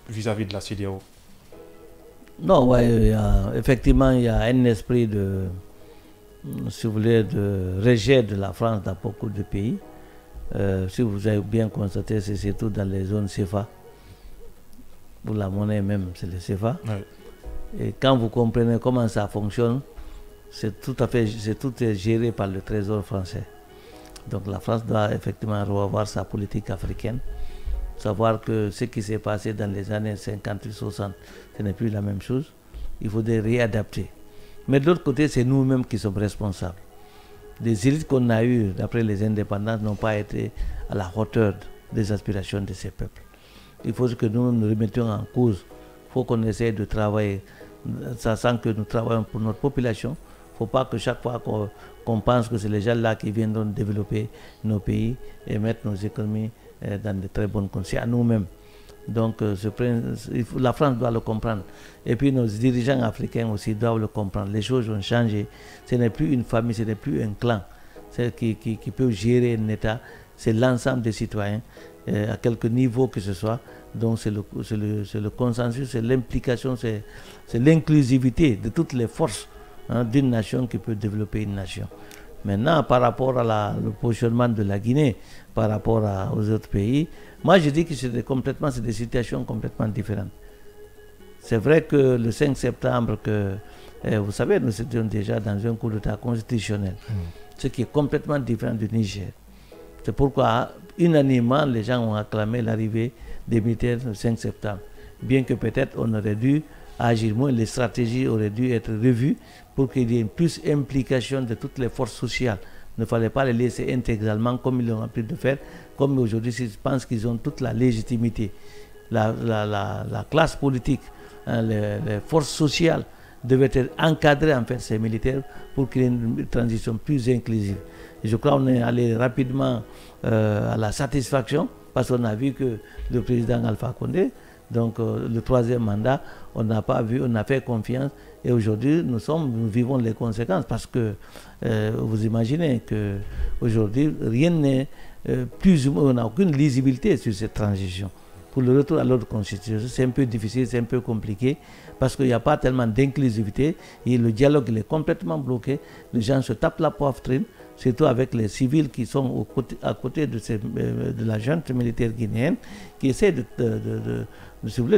vis-à-vis de la CEDEAO? Non, ouais, effectivement, il y a un esprit si vous voulez, de rejet de la France dans beaucoup de pays. Si vous avez bien constaté, c'est surtout dans les zones CFA, où la monnaie même, c'est le CFA. Ouais. Et quand vous comprenez comment ça fonctionne, c'est tout est géré par le Trésor français. Donc la France doit effectivement revoir sa politique africaine, savoir que ce qui s'est passé dans les années 58-60, ce n'est plus la même chose. Il faudrait réadapter. Mais de l'autre côté, c'est nous-mêmes qui sommes responsables. Les élites qu'on a eues d'après les indépendances n'ont pas été à la hauteur des aspirations de ces peuples. Il faut que nous-mêmes nous remettions en cause. Il faut qu'on essaie de travailler, sachant que nous travaillons pour notre population. Il ne faut pas que chaque fois qu'on pense que c'est les gens là qui viendront développer nos pays et mettre nos économies dans de très bonnes conditions, à nous-mêmes. Donc la France doit le comprendre. Et puis nos dirigeants africains aussi doivent le comprendre. Les choses ont changé. Ce n'est plus une famille, ce n'est plus un clan qui peut gérer un État. C'est l'ensemble des citoyens, à quelque niveau que ce soit. Donc c'est le consensus, c'est l'implication, c'est l'inclusivité de toutes les forces d'une nation qui peut développer une nation. Maintenant, par rapport à le positionnement de la Guinée, par rapport aux autres pays, moi je dis que c'est des situations complètement différentes. C'est vrai que le 5 septembre, vous savez, nous étions déjà dans un coup d'État constitutionnel, ce qui est complètement différent du Niger. C'est pourquoi, unanimement, les gens ont acclamé l'arrivée des militaires le 5 septembre. Bien que peut-être on aurait dû agir moins, les stratégies auraient dû être revues pour qu'il y ait une plus implication de toutes les forces sociales. Il ne fallait pas les laisser intégralement comme ils l'ont appris de faire, comme aujourd'hui, je pense qu'ils ont toute la légitimité. La classe politique, les forces sociales devaient être encadrées en fait ces militaires pour qu'il y ait une transition plus inclusive. Et je crois qu'on est allé rapidement à la satisfaction parce qu'on a vu que le président Alpha Condé, donc le troisième mandat, on n'a pas vu, on a fait confiance et aujourd'hui nous vivons les conséquences parce que vous imaginez qu'aujourd'hui rien n'est plus ou moins, on n'a aucune lisibilité sur cette transition. Pour le retour à l'ordre constitutionnel, c'est un peu difficile, c'est un peu compliqué parce qu'il n'y a pas tellement d'inclusivité et le dialogue il est complètement bloqué, les gens se tapent la poitrine, surtout avec les civils qui sont à côté de la junte militaire guinéenne qui essaie de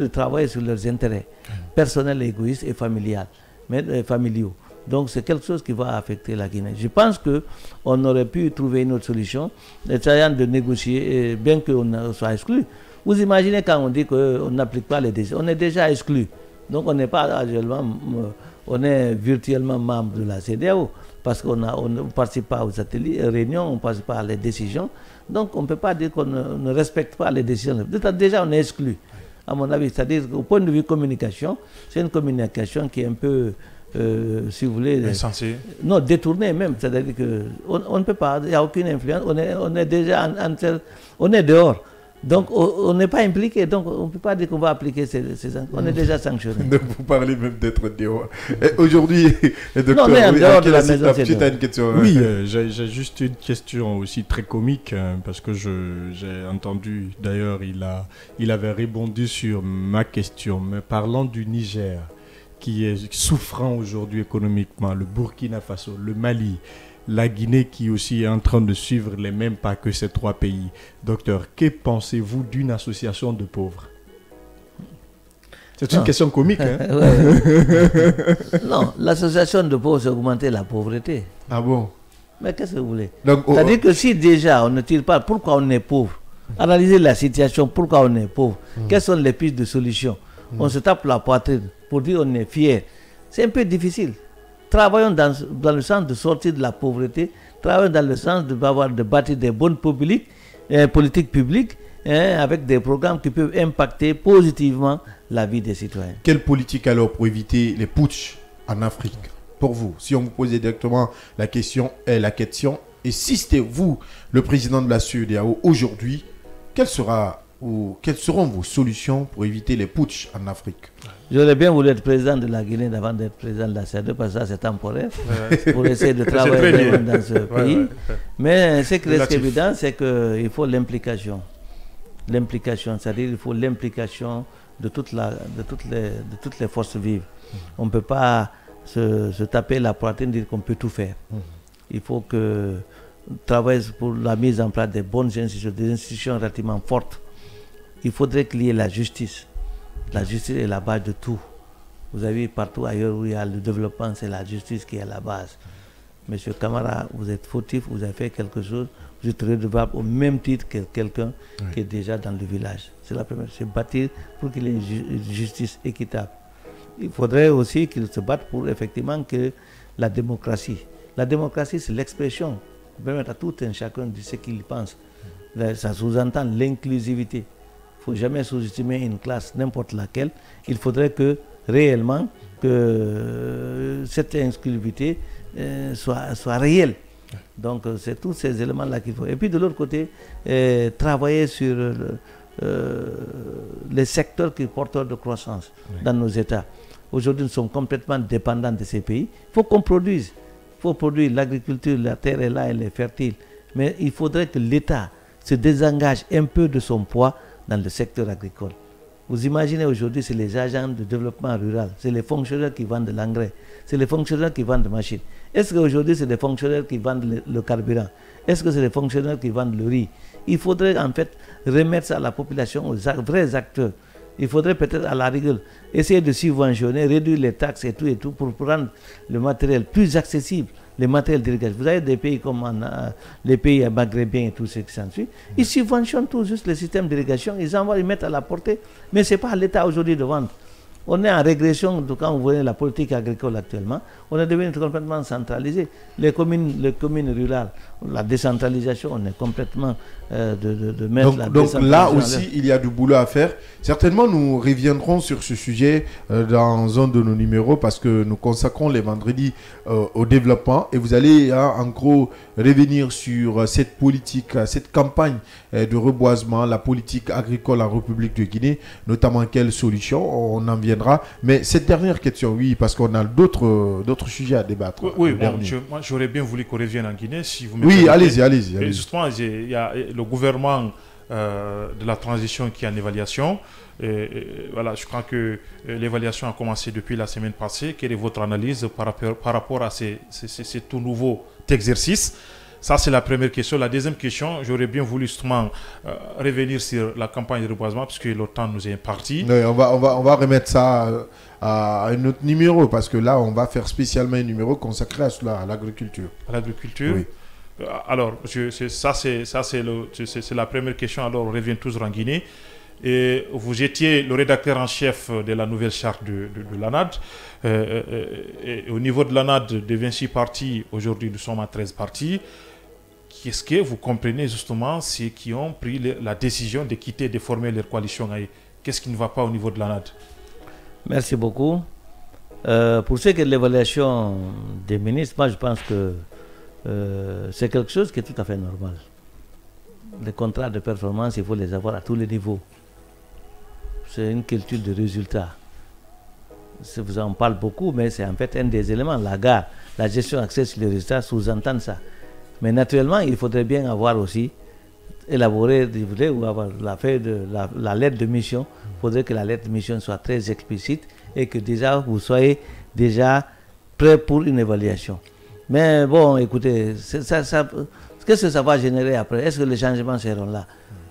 travailler sur leurs intérêts personnels, égoïstes et familiaux. Donc c'est quelque chose qui va affecter la Guinée. Je pense qu'on aurait pu trouver une autre solution, essayant de négocier, bien qu'on soit exclu. Vous imaginez quand on dit qu'on n'applique pas les décisions, on est déjà exclu. Donc on n'est pas actuellement, on est virtuellement membre de la CEDEAO parce qu'on ne participe pas aux ateliers, réunions, on ne participe pas à les décisions. Donc on ne peut pas dire qu'on ne respecte pas les décisions. Déjà on est exclu, à mon avis. C'est-à-dire qu'au point de vue communication, c'est une communication qui est un peu, si vous voulez... Insensée. Non, détournée même. C'est-à-dire qu'on ne peut pas, il n'y a aucune influence. On est déjà on est dehors. Donc, on n'est pas impliqué, donc on ne peut pas dire qu'on va appliquer ces sanctions. On est déjà sanctionné. Donc, vous parlez même d'être dehors. Aujourd'hui, docteur, non, mais en dehors de la maison, c'est tu as une question. Oui, j'ai juste une question aussi très comique, parce que j'ai entendu, d'ailleurs, il avait répondu sur ma question, mais parlant du Niger, qui est souffrant aujourd'hui économiquement, le Burkina Faso, le Mali, la Guinée qui aussi est en train de suivre les mêmes pas que ces trois pays. Docteur, que pensez-vous d'une association de pauvres? C'est une question comique. Hein? Non, l'association de pauvres, c'est augmenter la pauvreté. Ah bon? Mais qu'est-ce que vous voulez? C'est-à-dire que si déjà on ne tire pas, pourquoi on est pauvre? Analyser la situation, pourquoi on est pauvre? Quelles sont les pistes de solution? On se tape la poitrine pour dire on est fier. C'est un peu difficile. Travaillons dans le sens de sortir de la pauvreté, travaillons dans le sens de bâtir des bonnes politiques publiques avec des programmes qui peuvent impacter positivement la vie des citoyens. Quelle politique alors pour éviter les putschs en Afrique pour vous? Si on vous posait directement la question, et si c'était vous, le président de la CEDEAO aujourd'hui, quelles seront vos solutions pour éviter les putschs en Afrique? J'aurais bien voulu être président de la Guinée avant d'être président de la CEDEAO parce que ça c'est temporaire pour essayer de travailler dans ce pays. Mais ce qui reste évident, c'est qu'il faut l'implication. L'implication, c'est-à-dire qu'il faut l'implication de toutes les forces vives. On ne peut pas se taper la poitrine, dire qu'on peut tout faire. Il faut que travailler pour la mise en place des bonnes institutions, des institutions relativement fortes. Il faudrait qu'il y ait la justice. La justice est la base de tout. Vous avez partout ailleurs où il y a le développement, c'est la justice qui est à la base. Monsieur Camara, vous êtes fautif, vous avez fait quelque chose, vous êtes redevable au même titre que quelqu'un qui est déjà dans le village. C'est la première, c'est bâtir pour qu'il y ait une justice équitable. Il faudrait aussi qu'ils se battent pour effectivement que la démocratie, c'est l'expression, permettre à tout un chacun de ce qu'il pense. Ça sous-entend l'inclusivité. Il ne faut jamais sous-estimer une classe, n'importe laquelle. Il faudrait que réellement que cette inclusivité soit réelle. Donc c'est tous ces éléments-là qu'il faut. Et puis de l'autre côté, travailler sur les secteurs qui sont porteurs de croissance dans nos États. Aujourd'hui, nous sommes complètement dépendants de ces pays. Il faut qu'on produise. Il faut produire l'agriculture, la terre est là, elle est fertile. Mais il faudrait que l'État se désengage un peu de son poids dans le secteur agricole. Vous imaginez aujourd'hui, c'est les agents de développement rural, c'est les fonctionnaires qui vendent de l'engrais, c'est les fonctionnaires qui vendent des machines. Est-ce qu'aujourd'hui, c'est des fonctionnaires qui vendent le carburant? Est-ce que c'est des fonctionnaires qui vendent le riz? Il faudrait en fait remettre ça à la population, aux vrais acteurs. Il faudrait peut-être à la rigueur essayer de subventionner, réduire les taxes et tout pour rendre le matériel plus accessible, les matériels d'irrigation. Vous avez des pays comme les pays maghrébins et tout ce qui s'ensuit. Ils subventionnent tout juste le système d'irrigation, ils mettent à la portée, mais ce n'est pas à l'État aujourd'hui de vendre. On est en régression quand vous voyez la politique agricole actuellement. On est devenu complètement centralisé. Les communes rurales, la décentralisation, on est complètement de mettre la décentralisation. Donc là aussi, il y a du boulot à faire. Certainement, nous reviendrons sur ce sujet dans un de nos numéros parce que nous consacrons les vendredis au développement. Et vous allez en gros revenir sur cette politique, cette campagne de reboisement, la politique agricole en République de Guinée, notamment quelles solutions. On en viendra. Mais cette dernière question, oui, parce qu'on a d'autres sujets à débattre. Oui, bon, moi j'aurais bien voulu qu'on revienne en Guinée. Si vous me oui, allez-y. Justement, il y a le gouvernement de la transition qui est en évaluation. Voilà, je crois que l'évaluation a commencé depuis la semaine passée. Quelle est votre analyse par rapport à ce tout nouveau exercice? Ça, c'est la première question. La deuxième question, j'aurais bien voulu justement revenir sur la campagne de reboisement, puisque le temps nous est imparti. Oui, on va remettre ça à un autre numéro, parce que là, on va faire spécialement un numéro consacré à l'agriculture. À l'agriculture? Oui. Alors, c'est la première question. Alors, on revient toujours en Guinée. Et vous étiez le rédacteur en chef de la nouvelle charte de l'ANAD. Et au niveau de l'ANAD, de 26 partis, aujourd'hui nous sommes à 13 partis. Qu'est-ce que vous comprenez justement ceux qui ont pris la décision de quitter, de former leur coalition? Qu'est-ce qui ne va pas au niveau de l'ANAD? Merci beaucoup. Pour ce qui est de l'évaluation des ministres, moi je pense que c'est quelque chose qui est tout à fait normal. Les contrats de performance, il faut les avoir à tous les niveaux. C'est une culture de résultats. Vous en parlez beaucoup, mais c'est en fait un des éléments. La gestion accès sur les résultats sous-entend ça. Mais naturellement, il faudrait bien avoir aussi élaboré ou avoir la lettre de mission. Il faudrait que la lettre de mission soit très explicite et que déjà vous soyez déjà prêt pour une évaluation. Mais bon, écoutez, qu'est-ce que ça va générer après? Est-ce que les changements seront là?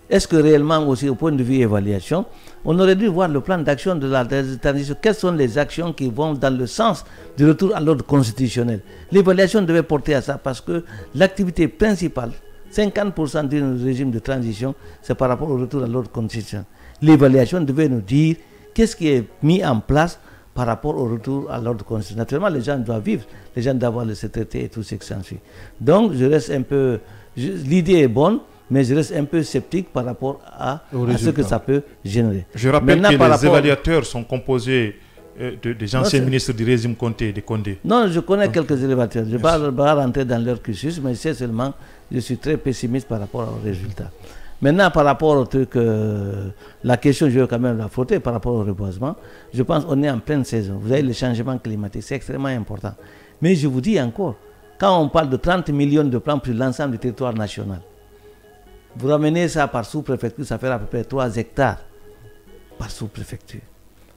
Est-ce que réellement aussi au point de vue évaluation, on aurait dû voir le plan d'action de la transition? Quelles sont les actions qui vont dans le sens du retour à l'ordre constitutionnel? L'évaluation devait porter à ça parce que l'activité principale, 50% du régime de transition, c'est par rapport au retour à l'ordre constitutionnel. L'évaluation devait nous dire qu'est-ce qui est mis en place par rapport au retour à l'ordre constitutionnel. Naturellement, les gens doivent vivre, les gens doivent avoir le traité et tout ce qui s'ensuit. Donc, je reste un peu... L'idée est bonne, mais je reste un peu sceptique par rapport à ce que ça peut générer. Je rappelle que les évaluateurs sont composés des anciens ministres du régime Conté et de Condé. Non, je connais quelques évaluateurs. Je ne vais pas rentrer dans leur cursus, mais c'est seulement, je suis très pessimiste par rapport aux résultats. Maintenant, par rapport au truc, la question, je vais quand même la frotter par rapport au reboisement. Je pense qu'on est en pleine saison. Vous avez le changement climatique, c'est extrêmement important. Mais je vous dis encore, quand on parle de 30 millions de plants pour l'ensemble du territoire national, vous ramenez ça par sous-préfecture, ça fera à peu près 3 hectares par sous-préfecture.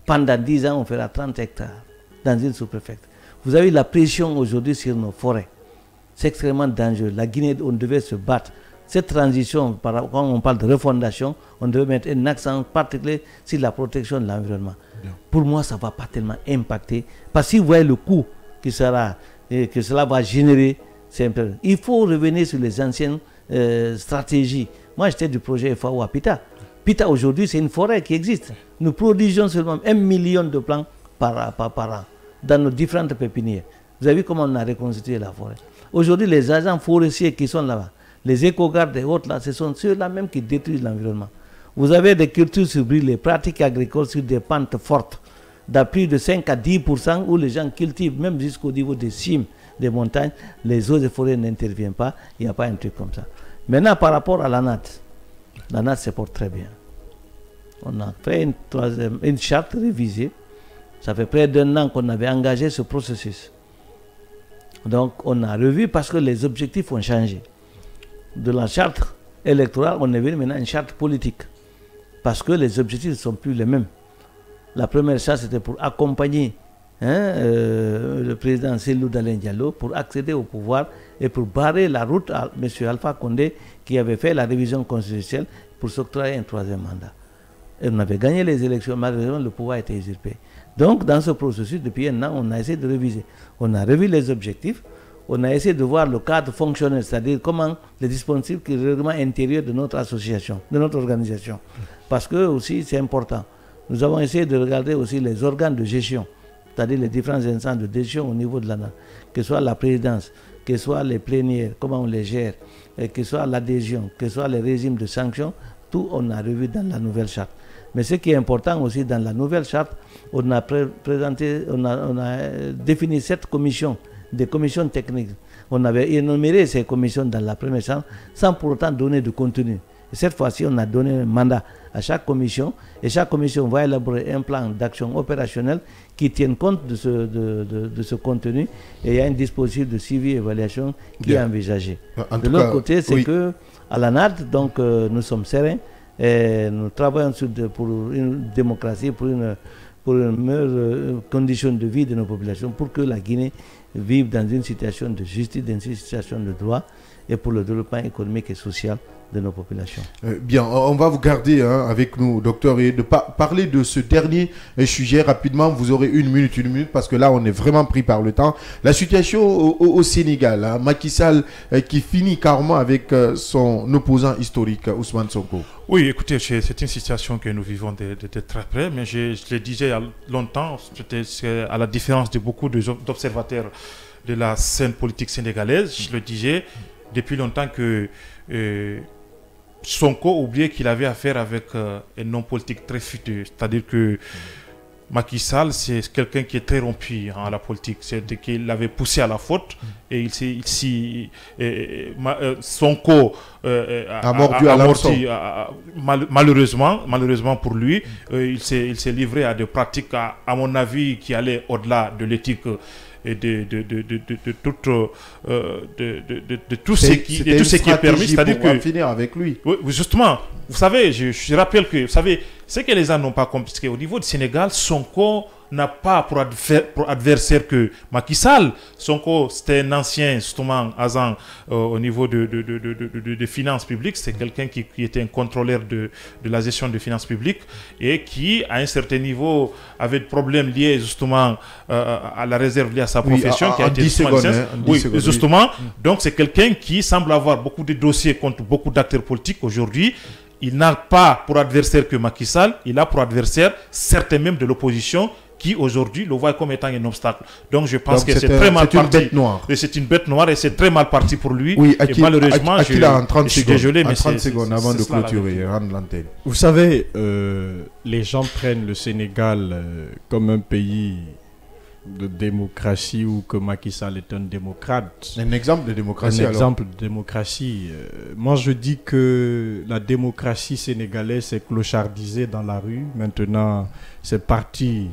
Pendant 10 ans, on fera 30 hectares dans une sous-préfecture. Vous avez la pression aujourd'hui sur nos forêts. C'est extrêmement dangereux. La Guinée, on devait se battre. Cette transition, quand on parle de refondation, on devait mettre un accent particulier sur la protection de l'environnement. Pour moi, ça ne va pas tellement impacter. Parce que si vous voyez le coût que cela va générer, il faut revenir sur les anciennes stratégies. Moi, j'étais du projet FAO à Pita. Pita, aujourd'hui, c'est une forêt qui existe. Nous produisons seulement 1 million de plants par an dans nos différentes pépinières. Vous avez vu comment on a reconstitué la forêt. Aujourd'hui, les agents forestiers qui sont là-bas, les éco-gardes et autres, là, ce sont ceux-là même qui détruisent l'environnement. Vous avez des cultures sur bris, les pratiques agricoles sur des pentes fortes, d'à plus de 5 à 10% où les gens cultivent, même jusqu'au niveau des cimes, des montagnes, les eaux et forêts n'interviennent pas, il n'y a pas un truc comme ça. Maintenant, par rapport à la NAT se porte très bien. On a fait une charte révisée. Ça fait près d'1 an qu'on avait engagé ce processus. Donc, on a revu parce que les objectifs ont changé. De la charte électorale, on est venu maintenant à une charte politique. Parce que les objectifs ne sont plus les mêmes. La première charte, c'était pour accompagner le président Cellou Dalein Diallo pour accéder au pouvoir et pour barrer la route à M. Alpha Condé qui avait fait la révision constitutionnelle pour s'octroyer un 3e mandat. Et on avait gagné les élections, malheureusement le pouvoir a été usurpé. Donc dans ce processus, depuis 1 an, on a essayé de réviser. On a revu les objectifs, on a essayé de voir le cadre fonctionnel, c'est-à-dire comment les dispositifs qui le règlement intérieur de notre association, de notre organisation. Parce que aussi c'est important. Nous avons essayé de regarder aussi les organes de gestion, c'est-à-dire les différents instances de gestion au niveau de l'ANA, que ce soit la présidence, que ce soit les plénières, comment on les gère, et que ce soit l'adhésion, que ce soit les régimes de sanctions, tout on a revu dans la nouvelle charte. Mais ce qui est important aussi dans la nouvelle charte, on a défini 7 commissions, des commissions techniques. On avait énuméré ces commissions dans la première charte sans pour autant donner de contenu. Et cette fois-ci, on a donné un mandat à chaque commission et chaque commission va élaborer un plan d'action opérationnel qui tienne compte de ce contenu et il y a un dispositif de suivi et évaluation qui est envisagé. De l'autre côté, c'est que à la NAD, donc nous sommes sereins et nous travaillons pour une démocratie, pour une meilleure condition de vie de nos populations, pour que la Guinée vive dans une situation de justice, dans une situation de droit et pour le développement économique et social de nos populations. Bien, on va vous garder avec nous, docteur, et de parler de ce dernier sujet rapidement. Vous aurez une minute, parce que là, on est vraiment pris par le temps. La situation au Sénégal, Macky Sall qui finit carrément avec son opposant historique, Ousmane Sonko. Oui, écoutez, c'est une situation que nous vivons de très près, mais je le disais il y a longtemps, c'est à la différence de beaucoup d'observateurs de la scène politique sénégalaise, je le disais depuis longtemps que Sonko oubliait qu'il avait affaire avec un homme politique très futeux. C'est-à-dire que Macky Sall, c'est quelqu'un qui est très rompu à la politique. C'est-à-dire qu'il l'avait poussé à la faute et Sonko a mordu à l'hameçon. Malheureusement pour lui, il s'est livré à des pratiques, à mon avis, qui allaient au-delà de l'éthique et de tout ce qui est permis, c'est-à-dire que finir avec lui. Oui, justement, vous savez, je rappelle que, vous savez, ce que les gens n'ont pas compris, au niveau du Sénégal, Sonko n'a pas pour adversaire que Macky Sall. Sonko, c'était un ancien, justement, agent au niveau de finances publiques. C'est quelqu'un qui était un contrôleur de la gestion des finances publiques et qui, à un certain niveau, avait des problèmes liés, justement, à la réserve liée à sa profession. Qui a été 10 secondes, justement. Donc, c'est quelqu'un qui semble avoir beaucoup de dossiers contre beaucoup d'acteurs politiques aujourd'hui. Il n'a pas pour adversaire que Macky Sall, il a pour adversaire certains membres de l'opposition qui aujourd'hui le voient comme étant un obstacle. Donc je pense que c'est très mal parti. C'est une bête noire et c'est très mal parti pour lui. Oui, et malheureusement, je suis désolé, mais 30 secondes avant de clôturer, rendre l'antenne. Vous savez, les gens prennent le Sénégal comme un pays de démocratie ou que Macky Sall est un démocrate. Un exemple de démocratie. Moi, je dis que la démocratie sénégalaise s'est clochardisée dans la rue. Maintenant, c'est parti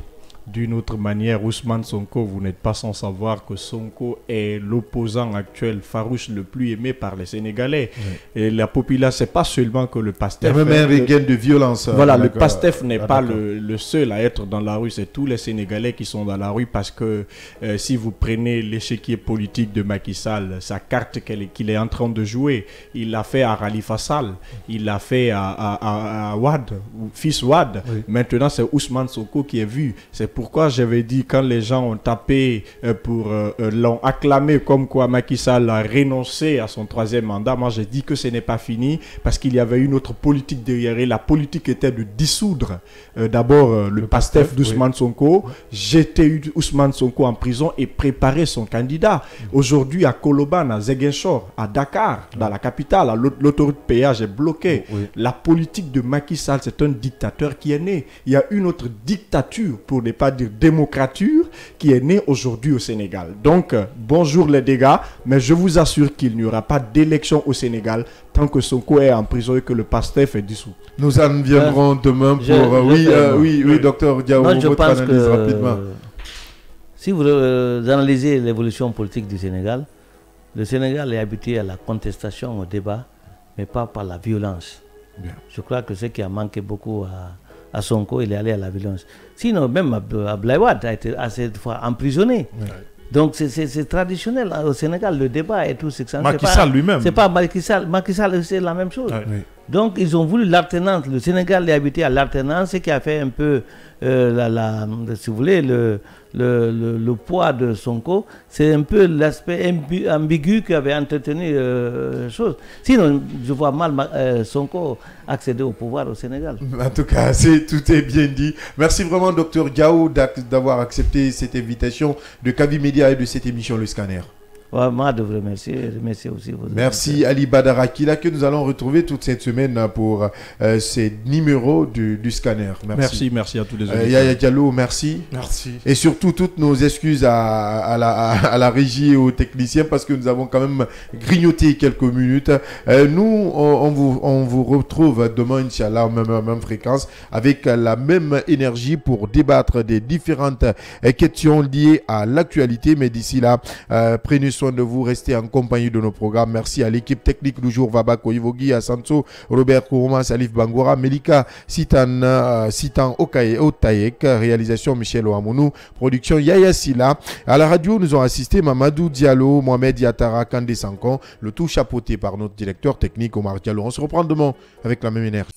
d'une autre manière, Ousmane Sonko, vous n'êtes pas sans savoir que Sonko est l'opposant actuel farouche le plus aimé par les Sénégalais. Oui. Et la population, c'est pas seulement que le PASTEF... Il y a même un regain de violence. Voilà, le PASTEF n'est pas le seul à être dans la rue, c'est tous les Sénégalais qui sont dans la rue parce que si vous prenez l'échiquier politique de Macky Sall, sa carte qu'il est en train de jouer, il l'a fait à Khalifa Sall, il l'a fait à Wade, fils Wade. Oui. Maintenant, c'est Ousmane Sonko qui est vu. C'est pourquoi j'avais dit, quand les gens ont tapé l'ont acclamé comme quoi Macky Sall a renoncé à son 3e mandat, moi j'ai dit que ce n'est pas fini parce qu'il y avait une autre politique derrière. Et la politique était de dissoudre d'abord le PASTEF d'Ousmane Sonko, jeter Ousmane Sonko en prison et préparer son candidat. Aujourd'hui, à Koloban, à Ziguinchor, à Dakar, dans la capitale, l'autoroute péage est bloquée. La politique de Macky Sall, c'est un dictateur qui est né. Il y a une autre dictature, pour ne pas dire démocrature, qui est née aujourd'hui au Sénégal. Donc, bonjour les dégâts, mais je vous assure qu'il n'y aura pas d'élection au Sénégal tant que Sonko est en prison et que le PASTEF est dissous. Nous en viendrons demain pour... oui, docteur Diao, votre analyse rapidement. Si vous analysez l'évolution politique du Sénégal, le Sénégal est habitué à la contestation, au débat, mais pas par la violence. Bien. Je crois que ce qui a manqué beaucoup à Sonko, il est allé à la violence. Sinon, même Abdoulaye Wade a été assez de fois emprisonné. Oui. Donc c'est traditionnel au Sénégal, le débat et tout. Macky Sall lui-même. C'est pas Macky Sall, c'est la même chose. Oui. Donc ils ont voulu l'alternance. Le Sénégal est habitué à l'alternance, ce qui a fait un peu, si vous voulez, le poids de Sonko. C'est un peu l'aspect ambigu qui avait entretenu chose. Sinon, je vois mal Sonko accéder au pouvoir au Sénégal. En tout cas, tout est bien dit. Merci vraiment, docteur Diao, d'avoir accepté cette invitation de Kavi Média et de cette émission Le Scanner. Ouais, moi, je vous remercie aussi. Merci Ali Badara Kila, que nous allons retrouver toute cette semaine pour ces numéros du Scanner. Merci à tous les auditeurs. Yaya Diallo, merci. Et surtout, toutes nos excuses à la régie et aux techniciens parce que nous avons quand même grignoté quelques minutes. Nous, on vous retrouve demain, Inch'Allah, même fréquence, avec la même énergie pour débattre des différentes questions liées à l'actualité. Mais d'ici là, prenez soin de vous, rester en compagnie de nos programmes. Merci à l'équipe technique du jour, Vabako Ivogi, Asanso, Robert Kourouma, Salif Bangora, Melika, Sitan Otayek, réalisation Michel Ouamounou, production Yaya Silla. À la radio, nous ont assisté Mamadou Diallo, Mohamed Yatara, Kandé Sankon, le tout chapeauté par notre directeur technique Omar Diallo. On se reprend demain avec la même énergie.